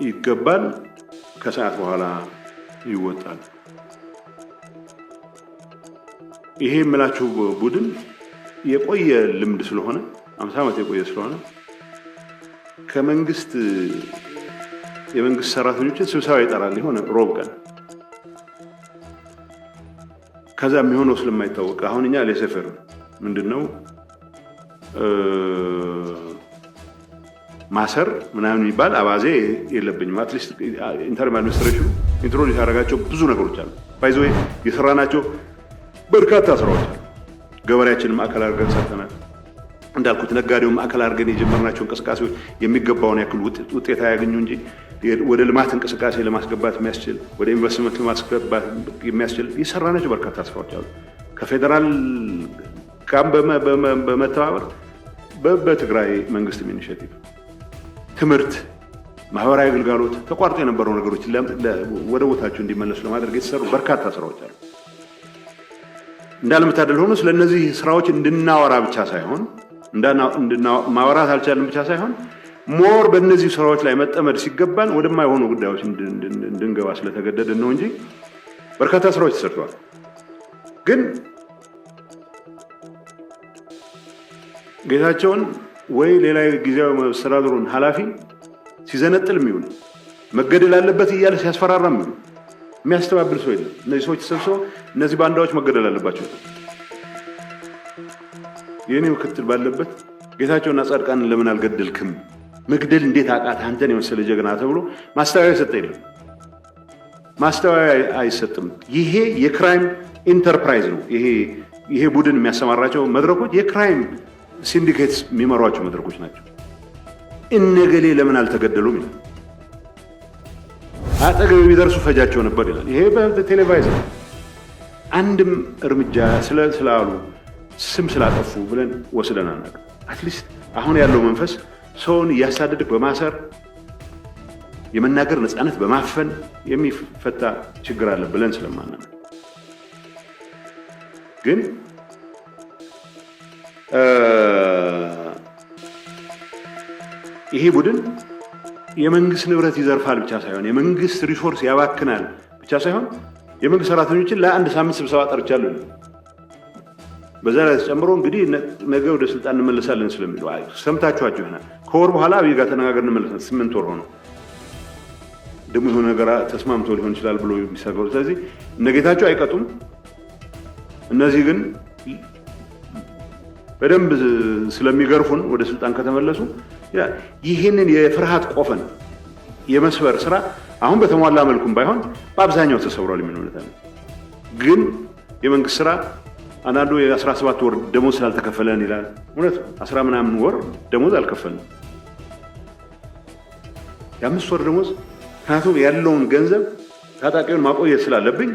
S1: ይገባል። ከሰዓት በኋላ ይወጣል። ይሄ የምላችሁ ቡድን የቆየ ልምድ ስለሆነ 50 ዓመት የቆየ ስለሆነ ከመንግስት የመንግስት ሰራተኞችን ስብሰባ ይጠራል የሆነ ሮብ ቀን። ከዛ የሚሆነው ስለማይታወቅ አሁን እኛ ለሰፈር ምንድነው ማሰር ምናምን የሚባል አባዜ የለብኝም። አትሊስት ኢንተርም አድሚኒስትሬሽኑ ኢንትሮዲዩስ ያደረጋቸው ብዙ ነገሮች አሉ። ባይዘ የሰራናቸው በርካታ ስራዎች አሉ። ገበሬያችንን ማዕከል አድርገን ሰርተናል። እንዳልኩት ነጋዴውን ማዕከል አድርገን የጀመርናቸው እንቅስቃሴዎች የሚገባውን ያክል ውጤት አያገኙ እንጂ ወደ ልማት እንቅስቃሴ ለማስገባት የሚያስችል ወደ ኢንቨስትመንት ለማስገባት የሚያስችል የሰራናቸው በርካታ ስራዎች አሉ። ከፌዴራል ጋር በመተባበር በትግራይ መንግስት ኢኒሼቲቭ ትምህርት፣ ማህበራዊ አገልግሎት ተቋርጦ የነበሩ ነገሮች ወደ ቦታቸው እንዲመለሱ ለማድረግ የተሰሩ በርካታ ስራዎች አሉ። እንዳለመታደል ሆኖ ስለነዚህ ስራዎች እንድናወራ ብቻ ሳይሆን ማወራት አልቻለም ብቻ ሳይሆን ሞር በእነዚህ ስራዎች ላይ መጠመድ ሲገባን ወደማይሆኑ ጉዳዮች እንድንገባ ስለተገደድን ነው እንጂ በርካታ ስራዎች ተሰርተዋል። ግን ጌታቸውን ወይ ሌላ ጊዜያዊ መስተዳድሩን ኃላፊ ሲዘነጥል የሚውል መገደል አለበት እያለ ሲያስፈራራ የሚያስተባብል ሰው የለም። እነዚህ ሰዎች ተሰብስበው እነዚህ ባንዳዎች መገደል አለባቸው የኔ ምክትል ባለበት ጌታቸውና ጻድቃንን ለምን አልገደልክም? መግደል እንዴት አቃት? አንተን የመሰለ ጀግና ተብሎ ማስተባበያ ሰጠ የለም። ማስተባበያ አይሰጥም። ይሄ የክራይም ኢንተርፕራይዝ ነው። ይሄ ቡድን የሚያሰማራቸው መድረኮች የክራይም ሲንዲኬትስ የሚመሯቸው መድረኮች ናቸው። እነገሌ ለምን አልተገደሉም ይላል። አጠገብ ቢደርሱ ፈጃቸው ነበር ይላል። ይሄ በቴሌቫይዝ ነው። አንድም እርምጃ ስላሉ ስም ስላጠፉ ብለን ወስደን አናውቅም። አትሊስት አሁን ያለው መንፈስ ሰውን እያሳደድክ በማሰር የመናገር ነፃነት በማፈን የሚፈታ ችግር አለ ብለን ስለማናምን ግን ይሄ ቡድን የመንግስት ንብረት ይዘርፋል ብቻ ሳይሆን የመንግስት ሪሶርስ ያባክናል ብቻ ሳይሆን የመንግስት ሰራተኞችን ለአንድ ሳምንት ስብሰባ ጠርቻለሁ። በዛ ላይ ተጨምሮ እንግዲህ ነገ ወደ ስልጣን እንመለሳለን ስለሚሉ ሰምታችኋቸው ይሆናል። ከወር በኋላ አብይ ጋር ተነጋግረን እንመለሳለን። 8 ወር ሆኖ ደግሞ የሆነ ነገር ተስማምቶ ሊሆን ይችላል ብሎ የሚሰገሩ። ስለዚህ እነ ጌታቸው አይቀጡም። እነዚህ ግን በደንብ ስለሚገርፉን ወደ ስልጣን ከተመለሱ ይህንን የፍርሃት ቆፈን የመስበር ስራ አሁን በተሟላ መልኩም ባይሆን በአብዛኛው ተሰብሯል የሚሆነው። ግን የመንግስት ስራ አንዳንዱ የ17 ወር ደሞዝ ስላልተከፈለን ይላል። እውነት 10 ምናምን ወር ደሞዝ አልከፈልንም። የ5 ወር ደሞዝ ምክንያቱም ያለውን ገንዘብ ታጣቂውን ማቆየት ስላለብኝ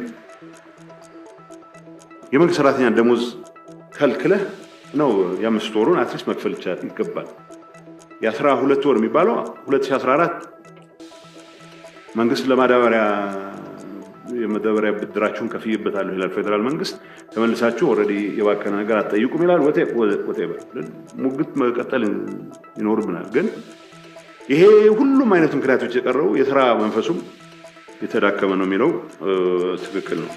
S1: የመንግስት ሰራተኛ ደሞዝ ከልክለህ ነው የ5 ወሩን አትሊስት መክፈል ይገባል። የ12 ወር የሚባለው 2014 መንግስት ለማዳበሪያ የመዳበሪያ ብድራችሁን ከፍይበታለሁ ይላል ፌደራል መንግስት። ተመልሳችሁ ኦልሬዲ የባከነ ነገር አትጠይቁም ይላል። ወቴቨር ሙግት መቀጠል ይኖርብናል። ግን ይሄ ሁሉም አይነት ምክንያቶች የቀረው የሥራ መንፈሱም የተዳከመ ነው የሚለው ትክክል ነው።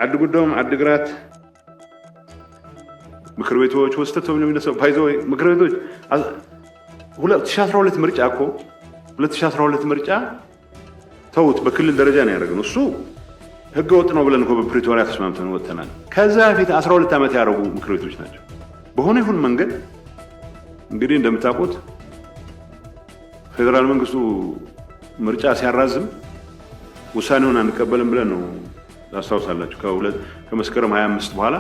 S1: አድጉዶም አድግራት ምክር ቤቶች ወስተት ተብሎ የሚነሳው ባይዘው ምክር ቤቶች 2012 ምርጫ እኮ 2012 ምርጫ ተውት፣ በክልል ደረጃ ነው ያደረግነው። እሱ ህገ ወጥ ነው ብለን እኮ በፕሪቶሪያ ተስማምተን ወጥተናል። ከዛ በፊት 12 ዓመት ያደረጉ ምክር ቤቶች ናቸው። በሆነ ይሁን መንገድ እንግዲህ እንደምታውቁት ፌደራል መንግስቱ ምርጫ ሲያራዝም ውሳኔውን አንቀበልም ብለን ነው ታስታውሳላችሁ። ከመስከረም 25 በኋላ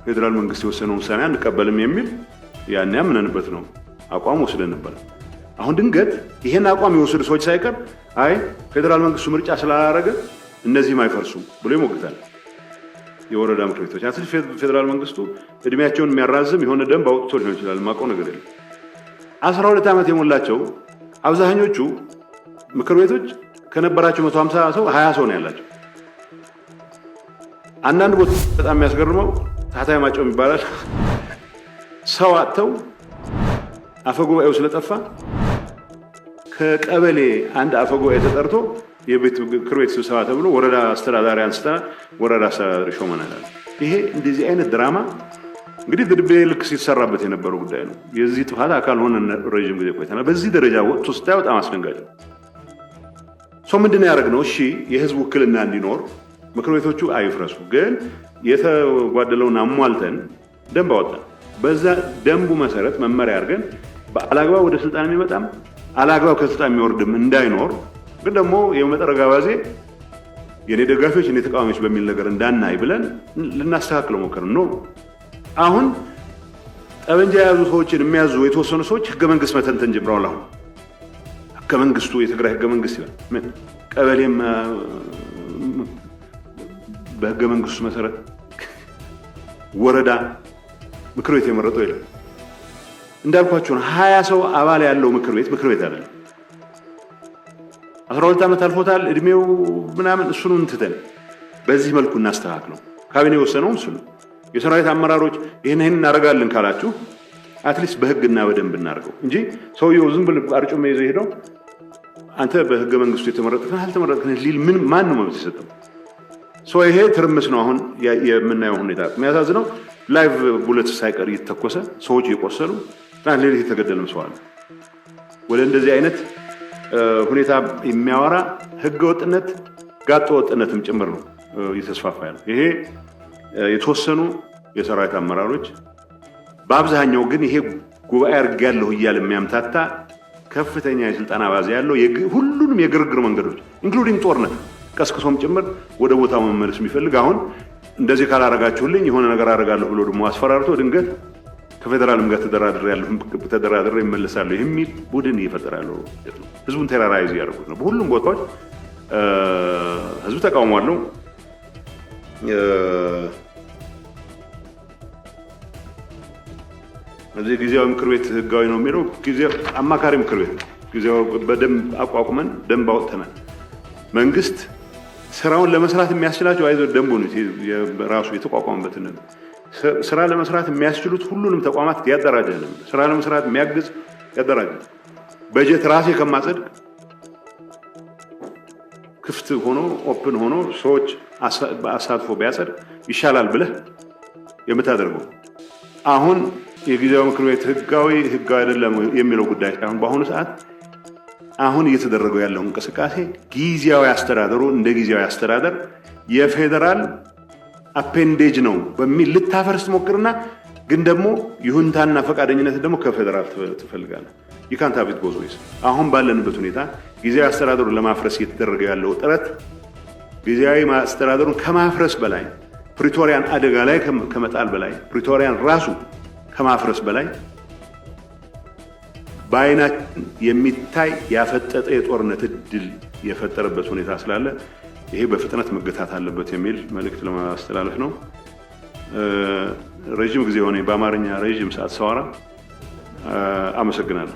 S1: ፌደራል መንግስት የወሰነው ውሳኔ አንቀበልም የሚል ያን ያምነንበት ነው አቋም ወስደን ነበር። አሁን ድንገት ይሄን አቋም የወሰዱ ሰዎች ሳይቀር አይ ፌደራል መንግስቱ ምርጫ ስላላረገ እነዚህም አይፈርሱም ብሎ ይሞግታል። የወረዳ ምክር ቤቶች አትሊስት ፌደራል መንግስቱ እድሜያቸውን የሚያራዝም የሆነ ደንብ አውጥቶ ሊሆን ይችላል፣ ማውቀው ነገር የለም። 12 ዓመት የሞላቸው አብዛኞቹ ምክር ቤቶች ከነበራቸው 150 ሰው 20 ሰው ነው ያላቸው። አንዳንድ ቦታ በጣም የሚያስገርመው ታህታይ ማጨው ይባላል። ሰው አጥተው አፈጉባኤው ስለጠፋ ከቀበሌ አንድ አፈጉባኤ ተጠርቶ የቤት ምክር ቤት ስብሰባ ተብሎ ወረዳ አስተዳዳሪ አንስተና ወረዳ አስተዳዳሪ ሾመናል። ይሄ እንደዚህ አይነት ድራማ እንግዲህ ድርቤ ልክ ሲሰራበት የነበረው ጉዳይ ነው። የዚህ ጥፋት አካል ሆነ ረጅም ጊዜ ቆይተናል። በዚህ ደረጃ ወጥቶ ስታየው በጣም አስደንጋጭ ነው። ሰው ምንድነው ያደረግነው? እሺ የህዝብ ውክልና እንዲኖር ምክር ቤቶቹ አይፍረሱ። ግን የተጓደለውን አሟልተን ደንብ አወጣን። በዛ ደንቡ መሰረት መመሪያ አድርገን በአላግባብ ወደ ስልጣን የሚመጣም አላግባብ ከስልጣን የሚወርድም እንዳይኖር፣ ግን ደግሞ የመጠረጋ ባዜ የኔ ደጋፊዎች የኔ ተቃዋሚዎች በሚል ነገር እንዳናይ ብለን ልናስተካክለው ሞከርን ነው። አሁን ጠበንጃ የያዙ ሰዎችን የሚያዙ የተወሰኑ ሰዎች ህገ መንግስት መተንተን ጀምረዋል። አሁን ህገ መንግስቱ የትግራይ ህገ መንግስት ይላል። ቀበሌም በህገ መንግስቱ መሰረት ወረዳ ምክር ቤት የመረጠው ይላል። እንዳልኳችሁ ነው 20 ሰው አባል ያለው ምክር ቤት አይደለም። 12 ዓመት አልፎታል እድሜው ምናምን። እሱን እንትተን በዚህ መልኩ እናስተካክለው። ካቢኔ የወሰነው እሱ ነው። የሰራዊት አመራሮች ይሄን እናደርጋለን ካላችሁ አትሊስት በህግና በደንብ እናደርገው እንጂ ሰውየው ዝም ብሎ አርጮ ይዘው ሄደው አንተ በህገ መንግስቱ የተመረጥከን አልተመረጥከን ሊል ማን ነው መብት የሰጠው? ሰው ይሄ ትርምስ ነው አሁን የምናየው ሁኔታ። የሚያሳዝነው ላይቭ ቡሌት ሳይቀር እየተተኮሰ ሰዎች እየቆሰሉ ሌሊት የተገደለም ሰው አለ። ወደ እንደዚህ አይነት ሁኔታ የሚያወራ ህገ ወጥነት ጋጠ ወጥነትም ጭምር ነው እየተስፋፋ ያለው። ይሄ የተወሰኑ የሰራዊት አመራሮች በአብዛኛው ግን ይሄ ጉባኤ አድርጌያለሁ እያለ የሚያምታታ ከፍተኛ የስልጣን አባዜ ያለው ሁሉንም የግርግር መንገዶች ኢንክሉዲንግ ጦርነት ቀስቅሶም ጭምር ወደ ቦታው መመለስ የሚፈልግ አሁን እንደዚህ ካላረጋችሁልኝ የሆነ ነገር አደርጋለሁ ብሎ ደግሞ አስፈራርቶ ድንገት ከፌደራልም ጋር ተደራድሬ ይመለሳለሁ የሚል ቡድን እየፈጠራሉ። ህዝቡን ቴራራይዝ ያደርጉት ነው። በሁሉም ቦታዎች ህዝቡ ተቃውሞ አለው። እዚህ ጊዜያዊ ምክር ቤት ህጋዊ ነው የሚለው ጊዜያዊ አማካሪ ምክር ቤት ጊዜያዊ በደንብ አቋቁመን ደንብ አውጥተናል። መንግስት ስራውን ለመስራት የሚያስችላቸው አይዞህ ደንቡ ነው ራሱ የተቋቋመበትን ስራ ለመስራት የሚያስችሉት ሁሉንም ተቋማት ያደራጃል። ስራ ለመስራት የሚያግዝ ያደራጃል። በጀት ራሴ ከማጸድቅ ክፍት ሆኖ ኦፕን ሆኖ ሰዎች አሳትፎ ቢያጸድቅ ይሻላል ብለህ የምታደርገው አሁን የጊዜያዊ ምክር ቤት ህጋዊ አይደለም የሚለው ጉዳይ ሳይሆን በአሁኑ ሰዓት አሁን እየተደረገው ያለው እንቅስቃሴ ጊዜያዊ አስተዳደሩ እንደ ጊዜያዊ አስተዳደር የፌደራል አፔንዴጅ ነው በሚል ልታፈርስ ሞክርና ግን ደግሞ ይሁንታና ፈቃደኝነት ደግሞ ከፌደራል ትፈልጋለህ። ይካንት አብት ጎዝዌስ አሁን ባለንበት ሁኔታ ጊዜያዊ አስተዳደሩን ለማፍረስ እየተደረገ ያለው ጥረት ጊዜያዊ አስተዳደሩን ከማፍረስ በላይ ፕሪቶሪያን አደጋ ላይ ከመጣል በላይ ፕሪቶሪያን ራሱ ከማፍረስ በላይ በአይናችን የሚታይ ያፈጠጠ የጦርነት እድል የፈጠረበት ሁኔታ ስላለ ይሄ በፍጥነት መገታት አለበት የሚል መልእክት ለማስተላለፍ ነው። ረጅም ጊዜ ሆነ በአማርኛ ረጅም ሰዓት ሰዋራ። አመሰግናለሁ።